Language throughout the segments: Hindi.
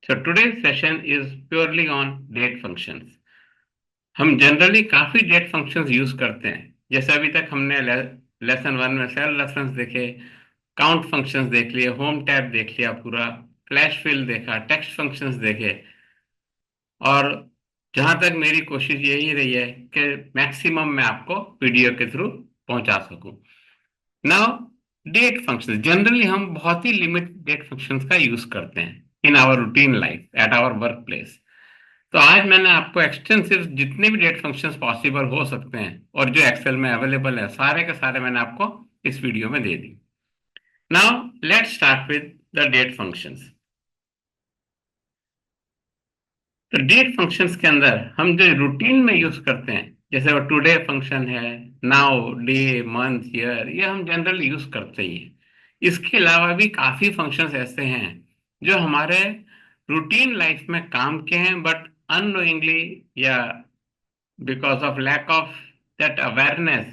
So today's session is purely on date functions. हम जनरली काफी डेट फंक्शंस यूज करते हैं। जैसे अभी तक हमने लेसन वन में सेल रेफरेंस देखे, काउंट फंक्शंस देख लिए, होम टैब देख लिया पूरा, फ्लैश फिल देखा, टेक्स्ट फंक्शंस देखे। और जहां तक मेरी कोशिश यही रही है कि मैक्सिमम मैं आपको वीडियो के थ्रू पहुंचा सकूं। नाउ डेट फंक्शंस जनरली हम बहुत ही लिमिटेड डेट फंक्शंस का यूज करते हैं in our routine life at our work place. तो आज मैंने आपको एक्सटेंसिव जितने भी डेट फंक्शंस पॉसिबल हो सकते हैं और जो एक्सेल में अवेलेबल है सारे के सारे मैंने आपको इस वीडियो में दे दी। Now let's start with the date functions. तो डेट फंक्शंस के अंदर हम जो रूटीन में यूज करते हैं, जैसे वो टुडे फंक्शन है, नाउ, डे, मंथ, ईयर, ये हम जनरली यूज करते ही हैं। इसके अलावा भी काफी फंक्शंस ऐसे हैं जो हमारे रूटीन लाइफ में काम के हैं, बट अननोइंगली या because of lack of that awareness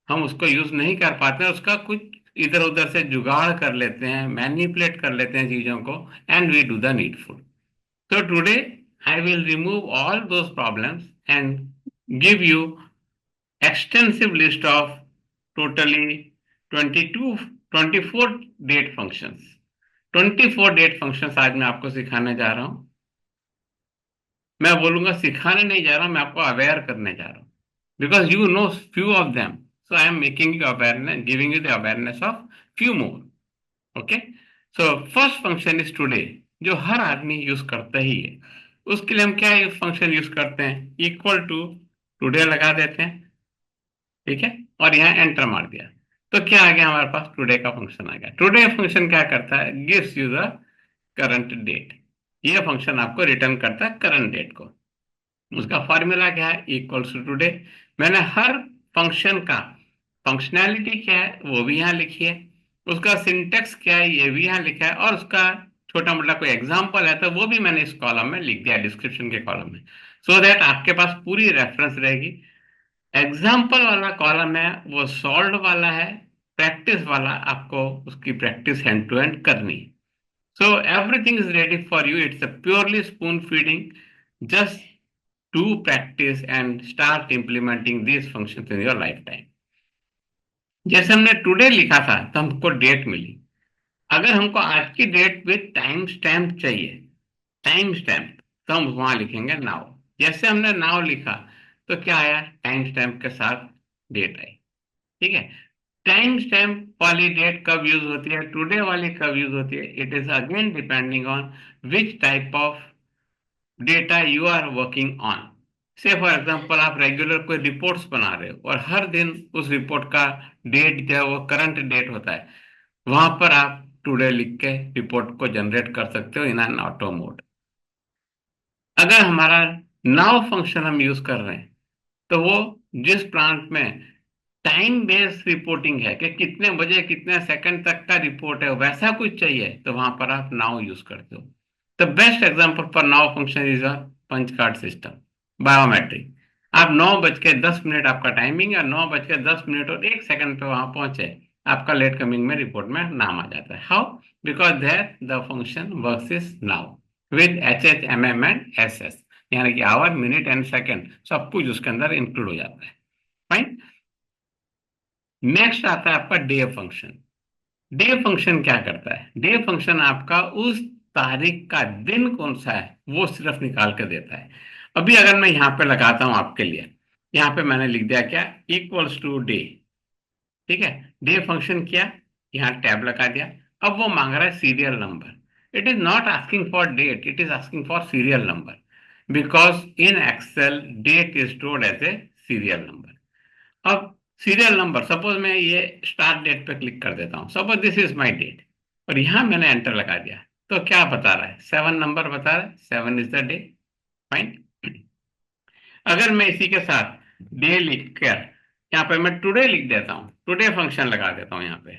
हम उसको यूज नहीं कर पाते हैं। उसका कुछ इधर उधर से जुगाड़ कर लेते हैं, मैनिपुलेट कर लेते हैं चीजों को, and we do the needful. So today I will remove all those problems and give you extensive list of totally 22, 24 date functions. 24 date functions आज मैं आपको सिखाने जा रहा हूं। मैं बोलूंगा सिखाने नहीं जा रहा हूं, मैं आपको अवेयर करने जा रहा हूं। Because you know few of them, so I am making you awareness, giving you the awareness of few more. Okay. So first function is today, जो हर आदमी यूज करता ही है। उसके लिए हम क्या फंक्शन यूज करते हैं, इक्वल टू टुडे लगा देते हैं, ठीक है, और यहाँ एंटर मार दिया। तो क्या आ गया हमारे पास, टुडे का फंक्शन आ गया। टुडे फंक्शन क्या करता है, gives you the current date. ये फंक्शन आपको रिटर्न करता है करंट डेट को। उसका फॉर्मूला क्या है, इक्वल्स टू टुडे। मैंने हर फंक्शन का फंक्शनैलिटी क्या है वो भी यहाँ लिखी है, उसका सिंटेक्स क्या है ये भी यहाँ लिखा है, और उसका छोटा मोटा कोई एग्जांपल है तो वो भी मैंने इस कॉलम में लिख दिया, डिस्क्रिप्शन के कॉलम में, सो दैट आपके पास पूरी रेफरेंस रहेगी। एग्जाम्पल वाला कॉलम है वो सॉल्व वाला है, प्रैक्टिस वाला आपको उसकी प्रैक्टिस हैंड टू हैंड करनी है। So everything is ready for you. It's a purely spoon feeding. Just do practice and start implementing these functions in your lifetime. जैसे हमने टुडे लिखा था तो हमको डेट मिली। अगर हमको आज की डेट विद टाइम स्टैम्प चाहिए, टाइम स्टैम्प, तो हम वहां लिखेंगे नाउ। जैसे हमने नाउ लिखा तो क्या आया, टाइम स्टैम्प के साथ डेट आई। ठीक है। टाइम स्टैम्प वाली डेट कब यूज होती है, टुडे वाली कब यूज होती है, it is again depending on which type of data you are working on. So for example आप रेगुलर कोई रिपोर्ट्स बना रहे हो और हर दिन उस रिपोर्ट का डेट जो है वो करंट डेट होता है, वहां पर आप टुडे लिख के रिपोर्ट को जनरेट कर सकते हो इन एन ऑटो मोड। अगर हमारा नाउ फंक्शन हम यूज कर रहे हैं तो वो जिस प्लांट में टाइम बेस्ड रिपोर्टिंग है कि कितने बजे कितने सेकंड तक का रिपोर्ट है वैसा कुछ चाहिए, तो वहां पर आप नाउ यूज करते हो। The best example for now function is a punch card system, biometric. आप 9:10 आपका टाइमिंग है, 9:10 और 1 सेकंड पे वहां पहुंचे, आपका लेट कमिंग में रिपोर्ट में नाम आ जाता है। How, because that the function works is now with HH, MM and SS, यानी कि आवर, मिनट एंड सेकंड सब कुछ उसके अंदर इंक्लूड हो जाता है। फाइन। नेक्स्ट आता है आपका डे फंक्शन। डे फंक्शन क्या करता है, डे फंक्शन आपका उस तारीख का दिन कौन सा है वो सिर्फ निकाल कर देता है। अभी अगर मैं यहाँ पे लगाता हूं आपके लिए, यहाँ पे मैंने लिख दिया क्या, इक्वल्स टू डे। ठीक है। डे फंक्शन किया, यहाँ टैब लगा दिया। अब वो मांग रहा है serial number. It is not asking for date, it is asking for serial number, because in Excel date is stored as a serial number. अब सीरियल नंबर, सपोज मैं ये स्टार्ट डेट पे क्लिक कर देता हूँ, suppose this is my date, और यहां मैंने एंटर लगा दिया, तो क्या बता रहा है, 7 नंबर बता रहा है, 7 इज द डे। फाइन। अगर मैं इसी के साथ डे लिख कर यहाँ पे मैं टुडे लिख देता हूँ, टुडे फंक्शन लगा देता हूँ यहाँ पे,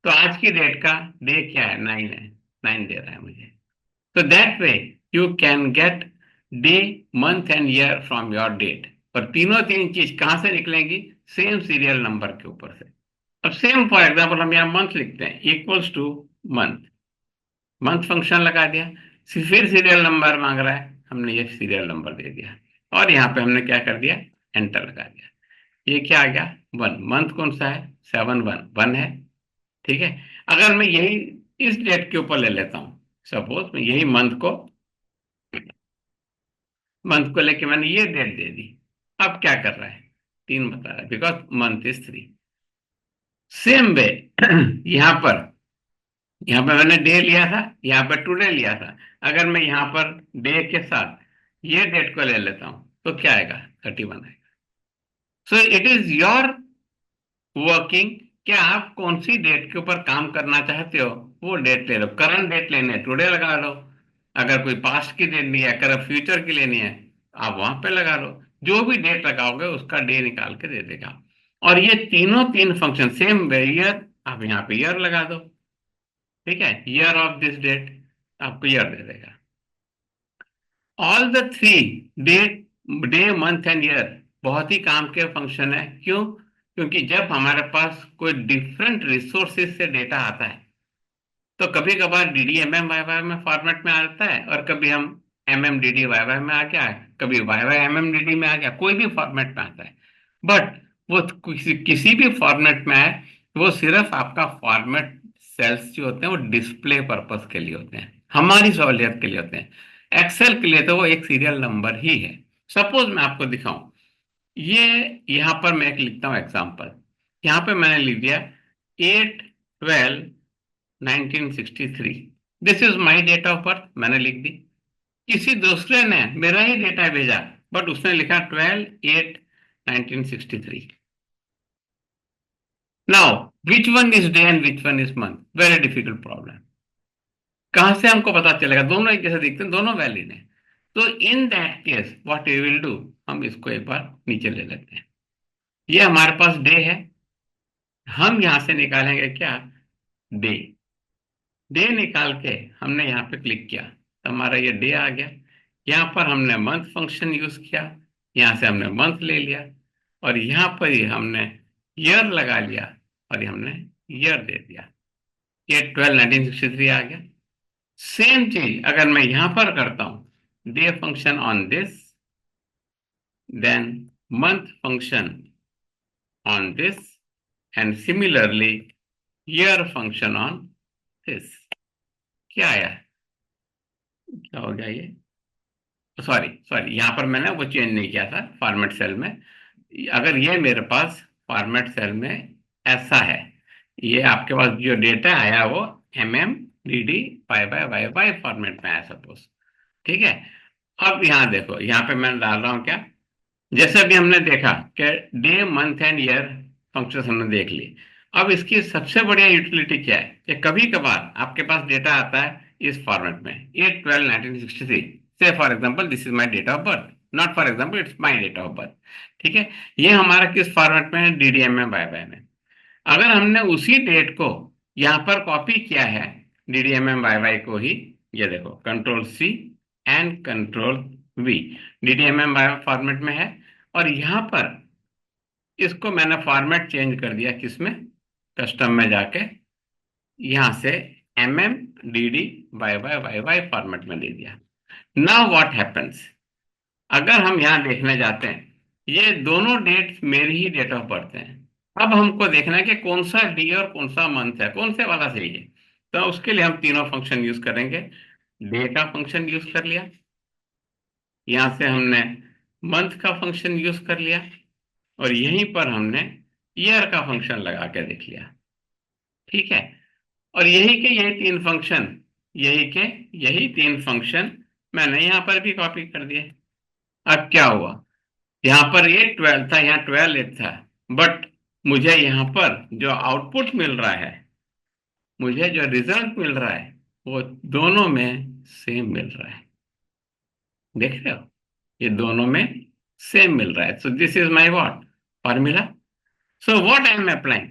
तो आज की डेट का डे क्या है, 9 है, 9 दे रहा है मुझे। तो that way you can get day, month and year from your date. और तीनों तीन चीज कहां से निकलेंगी, सेम सीरियल नंबर के ऊपर से। अब सेम फॉर एग्जांपल हम यहाँ मंथ लिखते हैं, equals two month, month function लगा दिया। फिर सीरियल नंबर मांग रहा है, हमने ये सीरियल नंबर दे दिया, और यहाँ पे हमने क्या कर दिया, एंटर लगा दिया। ये क्या आ गया, 1। मंथ कौन सा है, 7/1 है। ठीक है। अगर मैं यही इस डेट के ऊपर ले लेता हूं, सपोज मैं यही मंथ को लेके मैंने ये डेट दे दी, अब क्या कर रहा है, 3 बता रहा है, because month is 3। Same way यहाँ पर यहाँ पे मैंने डे लिया था, यहाँ पर टुडे लिया था। अगर मैं यहाँ पर डे के साथ ये डेट को ले लेता हूं तो क्या आएगा, 31 आएगा। सो इट इज योर वर्किंग, क्या आप कौन सी डेट के ऊपर काम करना चाहते हो, वो डेट ले लो। करंट डेट लेने है टुडे लगा लो, अगर कोई पास्ट की डेट नहीं है, अगर फ्यूचर की लेनी है आप वहां पे लगा लो। जो भी डेट लगाओगे उसका डे निकाल के दे देगा। और ये तीनों तीन फंक्शन सेम ईयर, आप यहाँ पे ईयर लगा दो। ठीक है, ईयर ऑफ दिस डेट आपको ईयर दे देगा। All the three, date, day, month and year, बहुत ही काम के फंक्शन है। क्यों? क्योंकि जब हमारे पास कोई डिफरेंट रिसोर्सेज से डेटा आता है, तो कभी कभार DDMM YY में फॉर्मेट में आता है, और कभी हम MMDDYY में आ गया है, कभी YYMMDD में आ गया, कोई भी फॉर्मेट में आता है। बट वो किसी भी फॉर्मेट में आए, वो सिर्फ आपका फॉर्मेट सेल्स जो होते हैं वो डिस्प्ले पर्पस के लिए होते हैं, हमारी सहूलियत के लिए होते हैं। एक्सेल के लिए तो वो एक सीरियल नंबर ही है। सपोज मैं आपको दिखाऊं, ये यहां पर मैं एक लिखता हूं एग्जाम्पल। यहां पे मैंने लिख दिया 8/12/1963, this is my date of birth, मैंने लिख दी। किसी दूसरे ने मेरा ही डेटा भेजा, बट उसने लिखा 12/8/1963। Now which one is day and which one is month, very difficult problem. कहां से हमको पता चलेगा, दोनों एक जैसे दिखते हैं, दोनों वैलिड हैं। तो in that case what we will do, हम इसको एक बार नीचे ले लेते हैं। ये हमारे पास डे है, हम यहां से निकालेंगे क्या, डे। डे निकाल के हमने यहाँ पे क्लिक किया तो हमारा ये डे आ गया। यहाँ पर हमने मंथ फंक्शन यूज किया, यहाँ से हमने मंथ ले लिया, और यहाँ पर ही हमने ईयर लगा लिया, और ये हमने ईयर दे दिया। ये 12/1963 आ गया। सेम चीज अगर मैं यहाँ पर करता हूँ, day function on this, then month function on this, and similarly year function on this. क्या आया, क्या हो गया ये, सॉरी सॉरी, यहां पर मैंने वो चेंज नहीं किया था फॉर्मेट सेल में। अगर ये मेरे पास फॉर्मेट सेल में ऐसा है, ये आपके पास जो डेटा आया वो MMDD/YY फॉर्मेट में आया सपोज। ठीक है। अब यहाँ देखो, यहाँ पे मैं डाल रहा हूँ क्या, जैसे अभी हमने देखा कि day, month and year function हमने देख लिए। अब इसकी सबसे बढ़िया यूटिलिटी क्या है कि कभी कभार आपके पास डेटा आता है इस फॉर्मेट में, 8/12/1963, so for example this is my date of birth, not for example it's my date of birth. ठीक है। ये हमारा किस फॉर्मेट में है, DDMM YY में। अगर हमने उसी डेट को यहाँ पर कॉपी किया है, DDMM YY को ही, ये देखो Ctrl+C and Ctrl+V, DDMM format में है, और यहाँ पर इसको मैंने फॉर्मेट चेंज कर दिया, किसमें, कस्टम में जाके यहां से MMDD/YY फॉर्मेट में दे दिया। नाउ व्हाट हैपेंस, अगर हम यहां देखने जाते हैं, ये दोनों डेट्स मेरी ही डेट ऑफ बर्थ हैं। अब हमको देखना है कि कौन सा डे और कौन सा मंथ है, कौन से वाला सही है। तो उसके लिए हम तीनों फंक्शन यूज करेंगे। डे का फंक्शन यूज कर लिया, यहां से हमने मंथ का फंक्शन यूज कर लिया, और यहीं पर हमने ईयर का फंक्शन लगा के देख लिया। ठीक है। और यही तीन फंक्शन मैंने यहां पर भी कॉपी कर दिए। अब क्या हुआ, यहां पर ये 12 था, यहाँ 12 था, बट मुझे यहां पर जो आउटपुट मिल रहा है, मुझे जो रिजल्ट मिल रहा है, वो दोनों में सेम मिल रहा है। देख रहे हो, ये दोनों में सेम मिल रहा है। सो this is my what, formula. So what I am applying,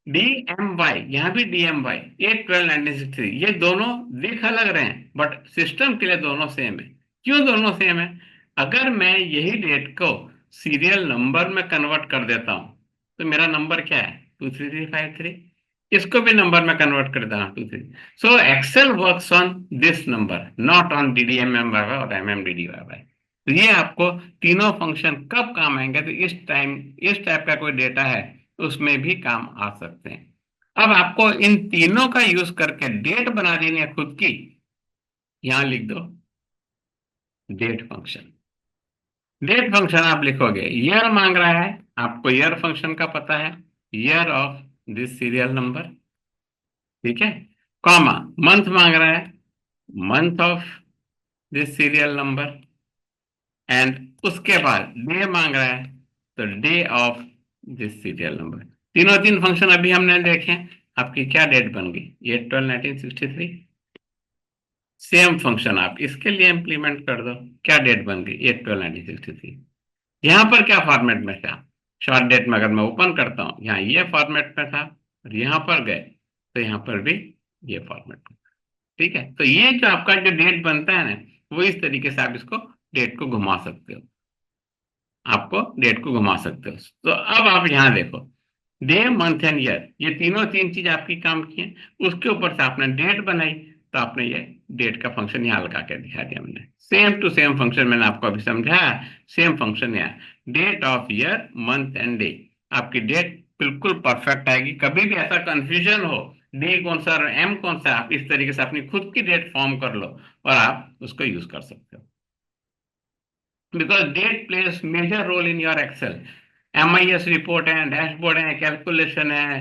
DMY, यहाँ भी DMY, 8/12/1963, ये दोनों दिख अलग रहे हैं बट सिस्टम के लिए दोनों सेम है। क्यों दोनों सेम है, अगर मैं यही डेट को सीरियल नंबर में कन्वर्ट कर देता हूं, तो मेरा नंबर क्या है, 23353। इसको भी नंबर में कन्वर्ट कर देना 2 3। So Excel works on this number, not on DDMM और MMDDY। तो ये आपको तीनों फंक्शन कब काम आएंगे, तो इस टाइम, इस टाइप का कोई डेटा है उसमें भी काम आ सकते हैं। अब आपको इन तीनों का यूज करके डेट बना देनी है खुद की। यहां लिख दो डेट फंक्शन। डेट फंक्शन आप लिखोगे, ईयर मांग रहा है, आपको ईयर फंक्शन का पता है, year of this serial number, ठीक है, कॉमा, मंथ मांग रहा है, month of this serial number, and उसके बाद डे मांग रहा है, तो day of this serial number. तीनों तीन फंक्शन अभी हमने देखे। आपकी क्या डेट बन गई, 8/12/1963। सेम फंक्शन आप इसके लिए इंप्लीमेंट कर दो, क्या डेट बन गई, 8/12/1963। यहां पर क्या फॉर्मेट में था, शॉर्ट डेट में अगर मैं ओपन करता हूं, यहाँ ये फॉर्मेट में था, और यहां पर गए तो यहां पर भी ये फॉर्मेट में। ठीक है, तो ये जो आपका जो डेट बनता है ना, वो इस तरीके से आप इसको डेट को घुमा सकते हो, आपको डेट को घुमा सकते हो। तो अब आप यहाँ देखो, डे मंथ एंड ईयर, ये तीनों तीन चीज आपकी काम की है, उसके ऊपर से आपने डेट बनाई, तो आपने ये डेट का फंक्शन यहाँ लगा के दिखा दिया हमने। सेम टू सेम फंक्शन मैंने आपको अभी समझाया, सेम फंक्शन यहाँ, date of year month and day. आपकी डेट बिल्कुल परफेक्ट आएगी, कभी भी ऐसा कंफ्यूजन हो डी कौन सा और एम कौन सा, आप इस तरीके से अपनी खुद की डेट फॉर्म कर लो और आप उसको यूज कर सकते हो। Because date place major role in your Excel. MIS report है, डैशबोर्ड है, कैलकुलेशन है,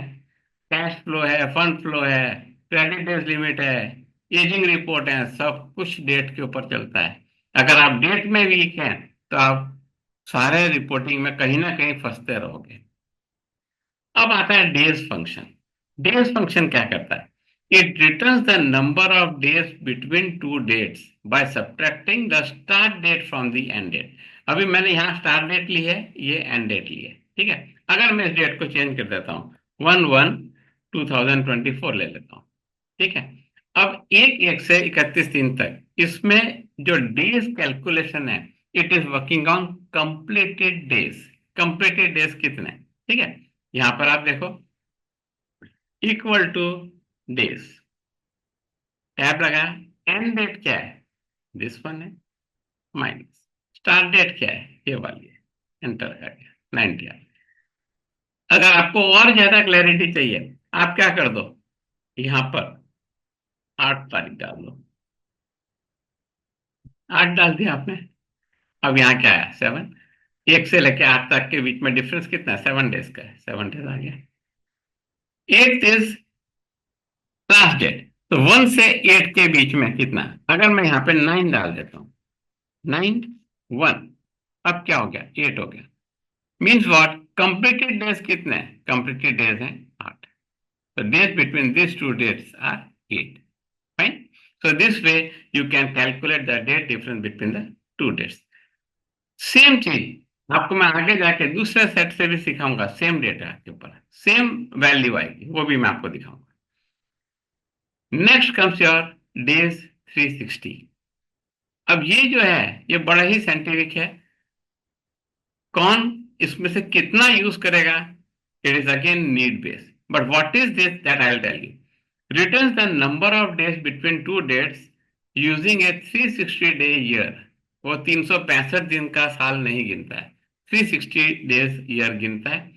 कैश फ्लो है, फंड फ्लो है, क्रेडिट डेज लिमिट है, एजिंग रिपोर्ट है, सब कुछ डेट के ऊपर चलता है। अगर आप डेट में वीक हैं तो आप सारे रिपोर्टिंग में कहीं ना कहीं फंसते रहोगे। अब आता है डेज फंक्शन। डेज फंक्शन क्या करता है, it returns the number of days between two dates by subtracting the start date from the end date. अभी मैंने यहाँ स्टार्ट डेट ली है, ये एंड डेट ली है, ठीक है। अगर मैं इस डेट को चेंज कर देता हूँ, 1/1/2024 ले लेता हूँ, ठीक है। अब 1/1 से 31/3 तक इसमें जो डेज कैलकुलेशन है, it is working on completed days. Completed days कितने, ठीक है। यहां पर आप देखो, इक्वल टू डेज, टैब लगा, एंड डेट क्या है, दिस वन है, माइनस स्टार्ट डेट क्या है, ये वाली है, एंटर कर गया, 90 आ गया। अगर आपको और ज्यादा क्लैरिटी चाहिए, आप क्या कर दो, यहां पर 8 तारीख डाल दो, 8 डाल दिया आपने। अब यहाँ क्या है, 7। 1 से लेके 8 तक के बीच में डिफरेंस कितना है, 7 डेज का है, 7 डेज आ गया। 8 इज लास्ट डेट, तो 1 से 8 के बीच में कितना, अगर मैं यहाँ पे 9 डाल देता हूँ, 9 1, अब क्या हो गया, 8 हो गया। मीन्स व्हाट, कंप्लीटेड डेज कितने हैं, कंप्लीटेड डेज हैं 8। तो days between this two dates are 8। Fine. So this way you can calculate the date difference between the two dates. Same चीज आपको मैं आगे जाके दूसरे सेट से भी सिखाऊंगा, सेम डेटा के ऊपर सेम वैल्यू आएगी, वो भी मैं आपको दिखाऊंगा। Next comes your days 360। अब ये जो है ये बड़ा ही साइंटिफिक है, कौन इसमें से कितना यूज करेगा, it is again need based, but what is this that I will tell you. Returns the number of days between two dates using a 360 day year. वो 365 दिन का साल नहीं गिनता है, 360 डेज ईयर गिनता है।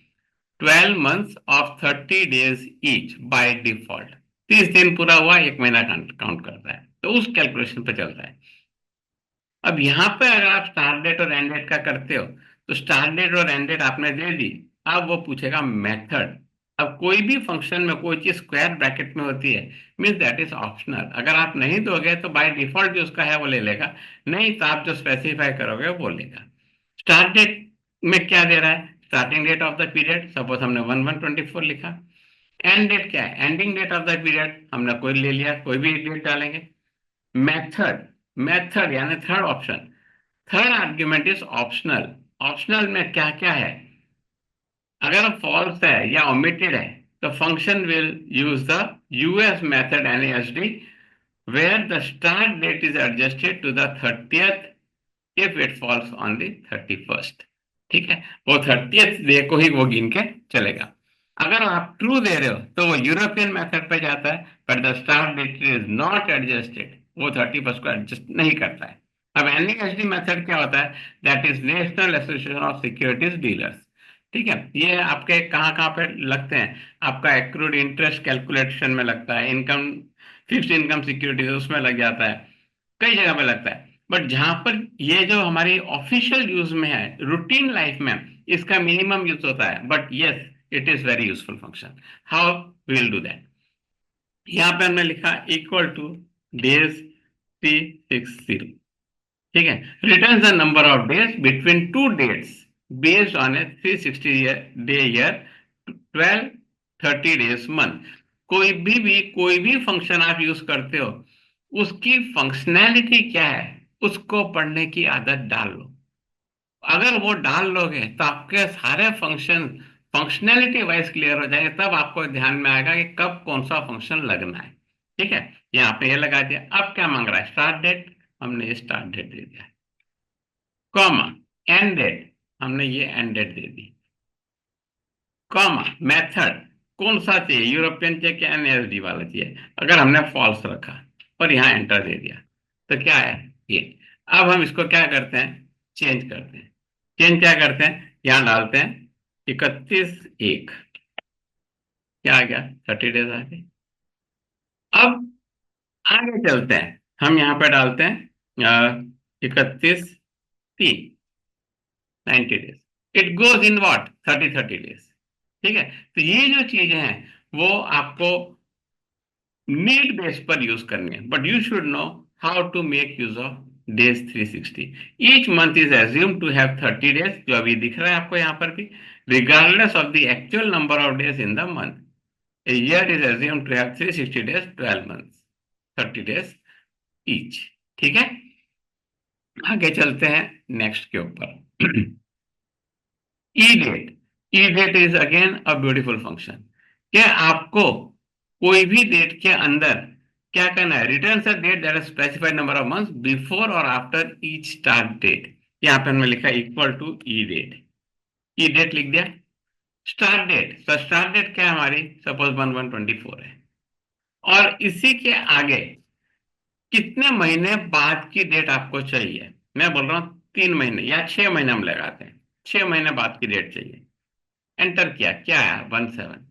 12 months of 30 days each by default. 30 दिन पूरा हुआ, 1 महीना काउंट करता है, तो उस कैलकुलेशन पे चलता है। अब यहाँ पे अगर आप स्टार्ट डेट और एंड डेट का करते हो, तो स्टार्ट डेट और एंड डेट आपने दे दी, अब वो पूछेगा मेथड। अब कोई भी फंक्शन में कोई चीज स्क्वायर ब्रैकेट में होती है, मीन्स दैट इज ऑप्शनल। अगर आप नहीं दोगे तो बाय डिफॉल्ट जो उसका है वो ले लेगा, नहीं तो आप जो स्पेसिफाई करोगे वो लेगा। स्टार्ट डेट में क्या दे रहा है, starting date of the period, suppose हमने 1/1/24 लिखा। एंड डेट क्या है, ending date of the period, हमने कोई ले लिया, कोई भी डेट डालेंगे। मेथड, मेथड यानी third option, third argument is optional. Optional में क्या क्या है, अगर फॉल्स है या ओमिटेड है, तो function will use the US method NASD, where the start date is adjusted to the 30th if it falls on the 31st। ठीक है, वो 30th डे को ही वो गिन के चलेगा। अगर आप ट्रू दे रहे हो तो वो यूरोपियन मेथड पे जाता है, but the start date is not adjusted, वो 31st को एडजस्ट नहीं करता है। अब एनईएसडी मेथड क्या होता है? That is national association of securities dealers. ठीक है, ये आपके कहाँ कहाँ पे लगते हैं? आपका एक्रूड इंटरेस्ट कैलकुलेशन में लगता है, इनकम, फिक्स्ड इनकम सिक्योरिटीज उसमें लग जाता है, कई जगह पे लगता है। बट जहां पर ये जो हमारी ऑफिशियल यूज में है, रूटीन लाइफ में, इसका मिनिमम यूज होता है, but yes it is very useful function. How will do that? यहाँ पे हमने लिखा इक्वल टू डेज 360। ठीक है, return the number of days between two dates based on a 360 day year, 12, 30 days month. कोई भी फंक्शन आप यूज करते हो, उसकी फंक्शनैलिटी क्या है, उसको पढ़ने की आदत डाल लो। अगर वो डाल लोगे तो आपके सारे फंक्शन फंक्शनैलिटी वाइज क्लियर हो जाएंगे, तब आपको ध्यान में आएगा कि कब कौन सा फंक्शन लगना है। ठीक है, यहाँ पे ये लगा दिया। अब क्या मांग रहा है? स्टार्ट डेट, हमने ये स्टार्ट डेट दे दिया। कॉमा, एंड डेट, हमने ये एंड डेट दे दी। कॉमा, मेथड कौन सा चाहिए, यूरोपियन चाहिए कि एनएसडी वाला चाहिए? अगर हमने फॉल्स रखा और यहाँ एंटर दे दिया तो क्या है ये? अब हम इसको क्या करते हैं? चेंज करते हैं। चेंज क्या करते हैं? यहाँ डालते हैं 31/1, क्या आ गया? 30 डेज आ गए। अब आगे चलते हैं, हम यहाँ पे डालते हैं 31/3, 90 days. It goes in what? 30 days. ठीक है, तो ये जो चीजें हैं वो आपको नीड बेस पर यूज करनी है, but you should know how to make use of days 360। Each month is assumed to have 30 days, जो अभी दिख रहा है आपको यहाँ पर भी, regardless of the actual number of days in the month. A year is assumed to have 360 days, 12 months, 30 days each. ठीक है, आगे चलते हैं नेक्स्ट के ऊपर। E date. E date is again a beautiful function. क्या आपको कोई भी डेट के अंदर क्या करना है? Return a date that is specified number of months before और आफ्टर ईच स्टार्ट डेट। यहाँ पे हमने लिखा equal to E date. E date लिख दिया। स्टार्ट डेट, तो स्टार्ट डेट क्या है हमारी? सपोज 1/1/24 है, और इसी के आगे कितने महीने बाद की डेट आपको चाहिए? मैं बोल रहा हूँ 3 महीने या 6 महीने हम लगाते हैं, 6 महीने बाद की डेट चाहिए। एंटर किया, क्या है? 17।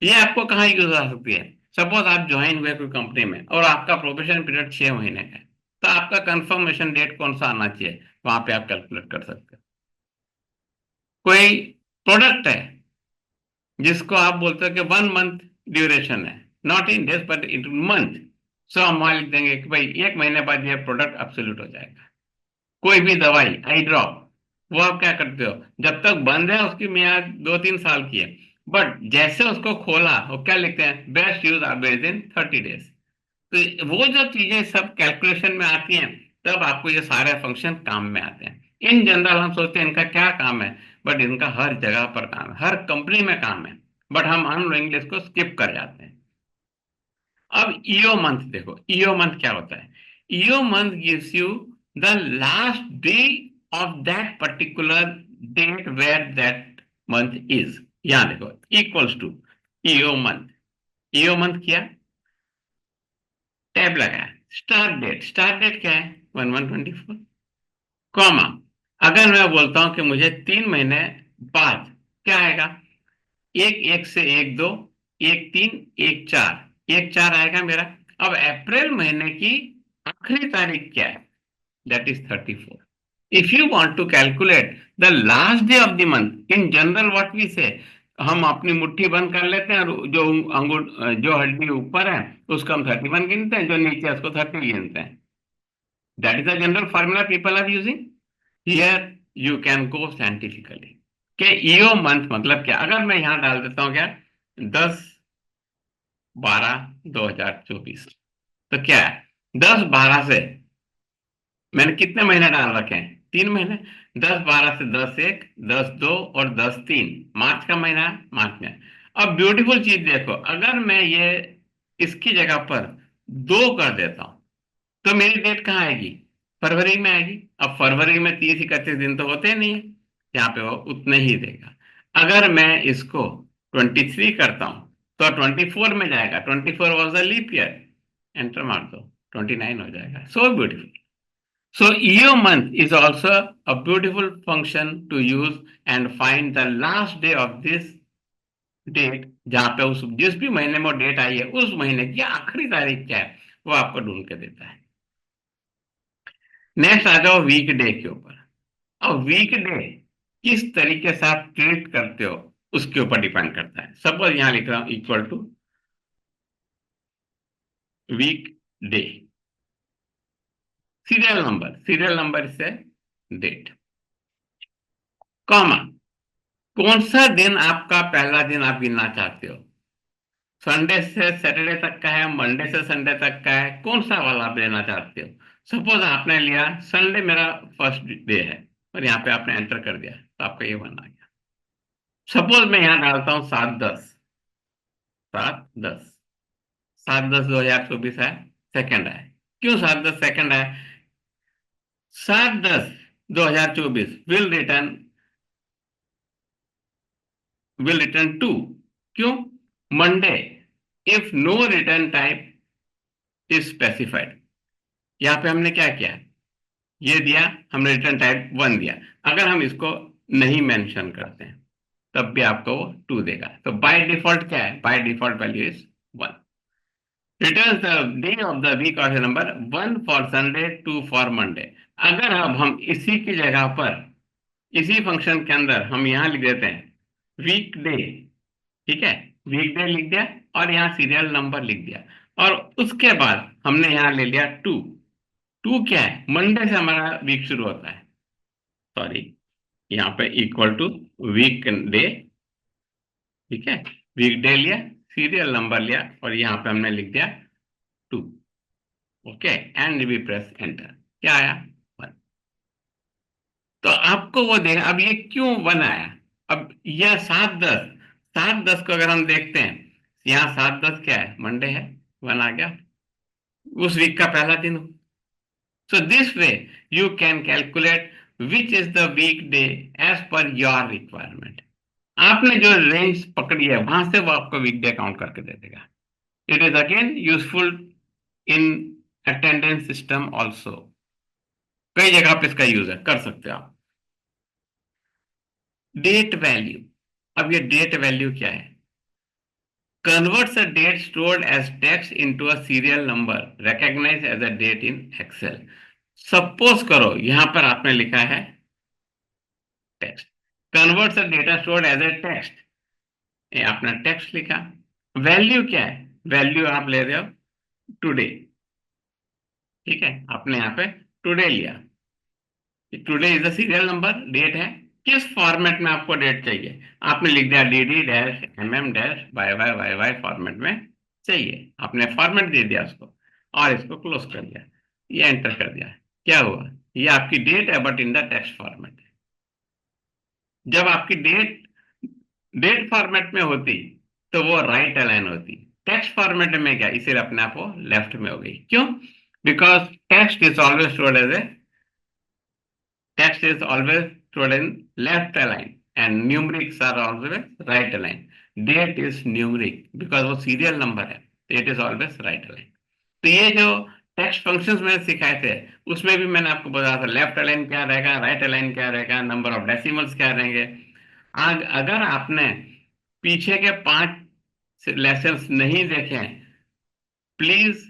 ये आपको कहाँ यूज आ सकती है? सपोज आप ज्वाइन हुए कोई कंपनी में और आपका प्रोबेशन पीरियड 6 महीने का है, तो आपका कंफर्मेशन डेट कौन सा आना चाहिए? वहां पे आप कैलकुलेट कर सकते हो। कोई प्रोडक्ट है जिसको आप बोलते हो कि 1 मंथ ड्यूरेशन है, not in days but in month, so हम वहां लिख देंगे कि भाई 1 महीने बाद ये प्रोडक्ट एब्सोल्यूट हो जाएगा। कोई भी दवाई, आई ड्रॉप, वो आप क्या करते हो? जब तक बंद है उसकी मियाद 2-3 साल की है, बट जैसे उसको खोला वो क्या लिखते हैं? Best use are based in 30 days. तो वो जो चीजें सब कैलकुलेशन में आती हैं, तब आपको ये सारे फंक्शन काम में आते हैं। इन जनरल हम सोचते हैं इनका क्या काम है, बट इनका हर जगह पर काम है, हर कंपनी में काम है, बट हम अननोइंगली इसको स्किप कर जाते हैं। अब ईओ मंथ देखो, ईओ मंथ क्या होता है? EO month gives you the last day of that particular date where that month is. यहां देखो, equals to EO month. EO month किया, टैब लगाया, स्टार्ट डेट, स्टार्ट डेट क्या है? 1/1/24, कॉमा, अगर मैं बोलता हूं कि मुझे 3 महीने बाद, क्या आएगा? 1/1 से 1/2, 1/3, 1/4, 1/4 आएगा मेरा। अब अप्रैल महीने की आखिरी तारीख क्या है? That is 34। If you want to calculate the last day of the month, in general what we say, हम अपनी मुट्ठी बंद कर लेते हैं और जो अंगूठ, जो हड्डी ऊपर है उसको हम 31 गिनते हैं, जो नीचे है उसको 30 गिनते हैं। That is the general formula people are using. Here you can go scientifically के ईओ मंथ मतलब क्या। अगर मैं यहां डाल देता हूं क्या? 10/12/2024, तो क्या है? 10/12 से मैंने कितने महीने डाल रखे हैं? 3 महीने। 10/12 से 10/1, 10/2 और 10/3, मार्च का महीना है, मार्च में। अब ब्यूटीफुल चीज देखो, अगर मैं ये इसकी जगह पर 2 कर देता हूं तो मेरी डेट कहाँ आएगी? फरवरी में आएगी। अब फरवरी में 30-31 दिन तो होते नहीं है, यहाँ पे वो उतने ही देगा। अगर मैं इसको 23 करता हूं तो 24 में जाएगा, 24 was the leap year, enter मार दो, 29 हो जाएगा। So beautiful. So year month is also a beautiful function to use and find the last day of this date, जहां पे उस जिस भी महीने में डेट आई है उस महीने की आखिरी तारीख क्या है वो आपको ढूंढ के देता है। नेक्स्ट आ जाओ वीक डे के ऊपर। अब वीक डे किस तरीके से आप ट्रीट करते हो उसके ऊपर डिपेंड करता है। सपोज यहां लिख रहा हूं equal to week day, serial number से डेट, कॉमा, कौन सा दिन आपका पहला दिन आप गिनना चाहते हो, संडे से सैटरडे तक का है, मंडे से संडे तक का है, कौन सा वाला आप लेना चाहते हो। सपोज आपने लिया संडे मेरा फर्स्ट डे है और यहाँ पे आपने एंटर कर दिया तो आपका ये बन आ गया। सपोज मैं यहाँ डालता हूँ 7/10, 7/10, 7/10/2024 है, सेकंड है। क्यों 7/10 सेकंड है? 7/10/2024 विल रिटर्न टू, क्यों, Monday, if no return type is specified. यहाँ पे हमने क्या किया, ये दिया, हमने रिटर्न टाइप 1 दिया। अगर हम इसको नहीं मेंशन करते हैं तब भी आपको वो 2 देगा। तो बाय डिफॉल्ट क्या है, by default value is 1। Returns the day of the week of number 1 for Sunday, 2 for Monday. अगर अब हम इसी की जगह पर इसी फंक्शन के अंदर हम यहां लिख देते हैं वीक डे, ठीक है, वीक डे लिख दिया और यहाँ सीरियल नंबर लिख दिया और उसके बाद हमने यहाँ ले लिया 2। 2 क्या है, मंडे से हमारा वीक शुरू होता है, सॉरी, यहाँ पे इक्वल टू वीक डे, ठीक है, वीक डे लिया, सीरियल नंबर लिया और यहाँ पे हमने लिख दिया 2। Okay, and we press enter, क्या आया, 1। तो आपको वो देगा। अब ये क्यों 1 आया, अब यह 7/10, 7/10 को अगर हम देखते हैं, यहाँ 7/10 क्या है, मंडे है, 1 आ गया, उस वीक का पहला दिन हो। So this way you can calculate which is the week day as per your requirement. आपने जो रेंज पकड़ी है वहां से वो आपको वीक डे काउंट करके दे देगा। It is again useful in attendance system also, कई जगह पे इसका यूज है, कर सकते हो आप। डेट वैल्यू, अब ये डेट वैल्यू क्या है, converts a date stored as text into a serial number recognized as a date in Excel। Suppose करो यहां पर आपने लिखा है text, converts a data stored as a text, ये आपने टेक्स्ट लिखा। वैल्यू क्या है, वैल्यू आप ले रहे हो टुडे, ठीक है, आपने यहाँ पे टुडे लिया, today is the serial number, date है, किस फॉर्मेट में आपको डेट चाहिए, आपने लिख दिया D dash dash Y format में चाहिए, आपने फॉर्मेट दे दिया उसको और इसको क्लोज कर दिया, ये एंटर कर दिया, क्या हुआ, ये आपकी डेट है but in the text format. जब आपकी डेट डेट फॉर्मेट में होती तो वो राइट अलाइन होती, टेक्स्ट फॉर्मेट में क्या, इसे अपने आप वो लेफ्ट में हो गई, क्यों, because text is always stored as a, text is always stored in left align and numerics are always right align। date is numeric because वो serial number है, it is always right align। तो ये जो टेक्स्ट फंक्शंस मैंने सिखाए थे उसमें भी मैंने आपको बताया था लेफ्ट अलाइन क्या रहेगा, राइट अलाइन क्या रहेगा, नंबर ऑफ डेसिमल्स क्या रहेंगे। आज अगर आपने पीछे के 5 लेसन्स नहीं देखे, please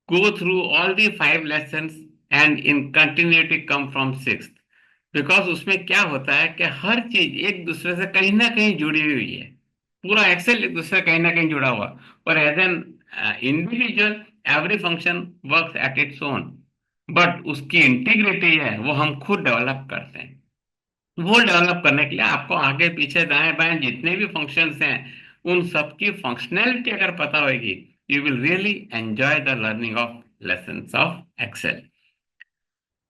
go through all the 5 lessons and in continuity come from 6th। Because उसमें क्या होता है कि हर चीज एक दूसरे से कहीं ना कहीं जुड़ी हुई है, पूरा एक्सेल एक दूसरे से कहीं ना कहीं जुड़ा हुआ, और as an individual every function works at its own, but उसकी इंटीग्रिटी है वो हम खुद डेवलप करते हैं। वो डेवलप करने के लिए आपको आगे पीछे दाएं बाएं जितने भी फंक्शंस हैं उन सबकी फंक्शनैलिटी अगर पता होगी, you will really enjoy the learning of lessons of Excel.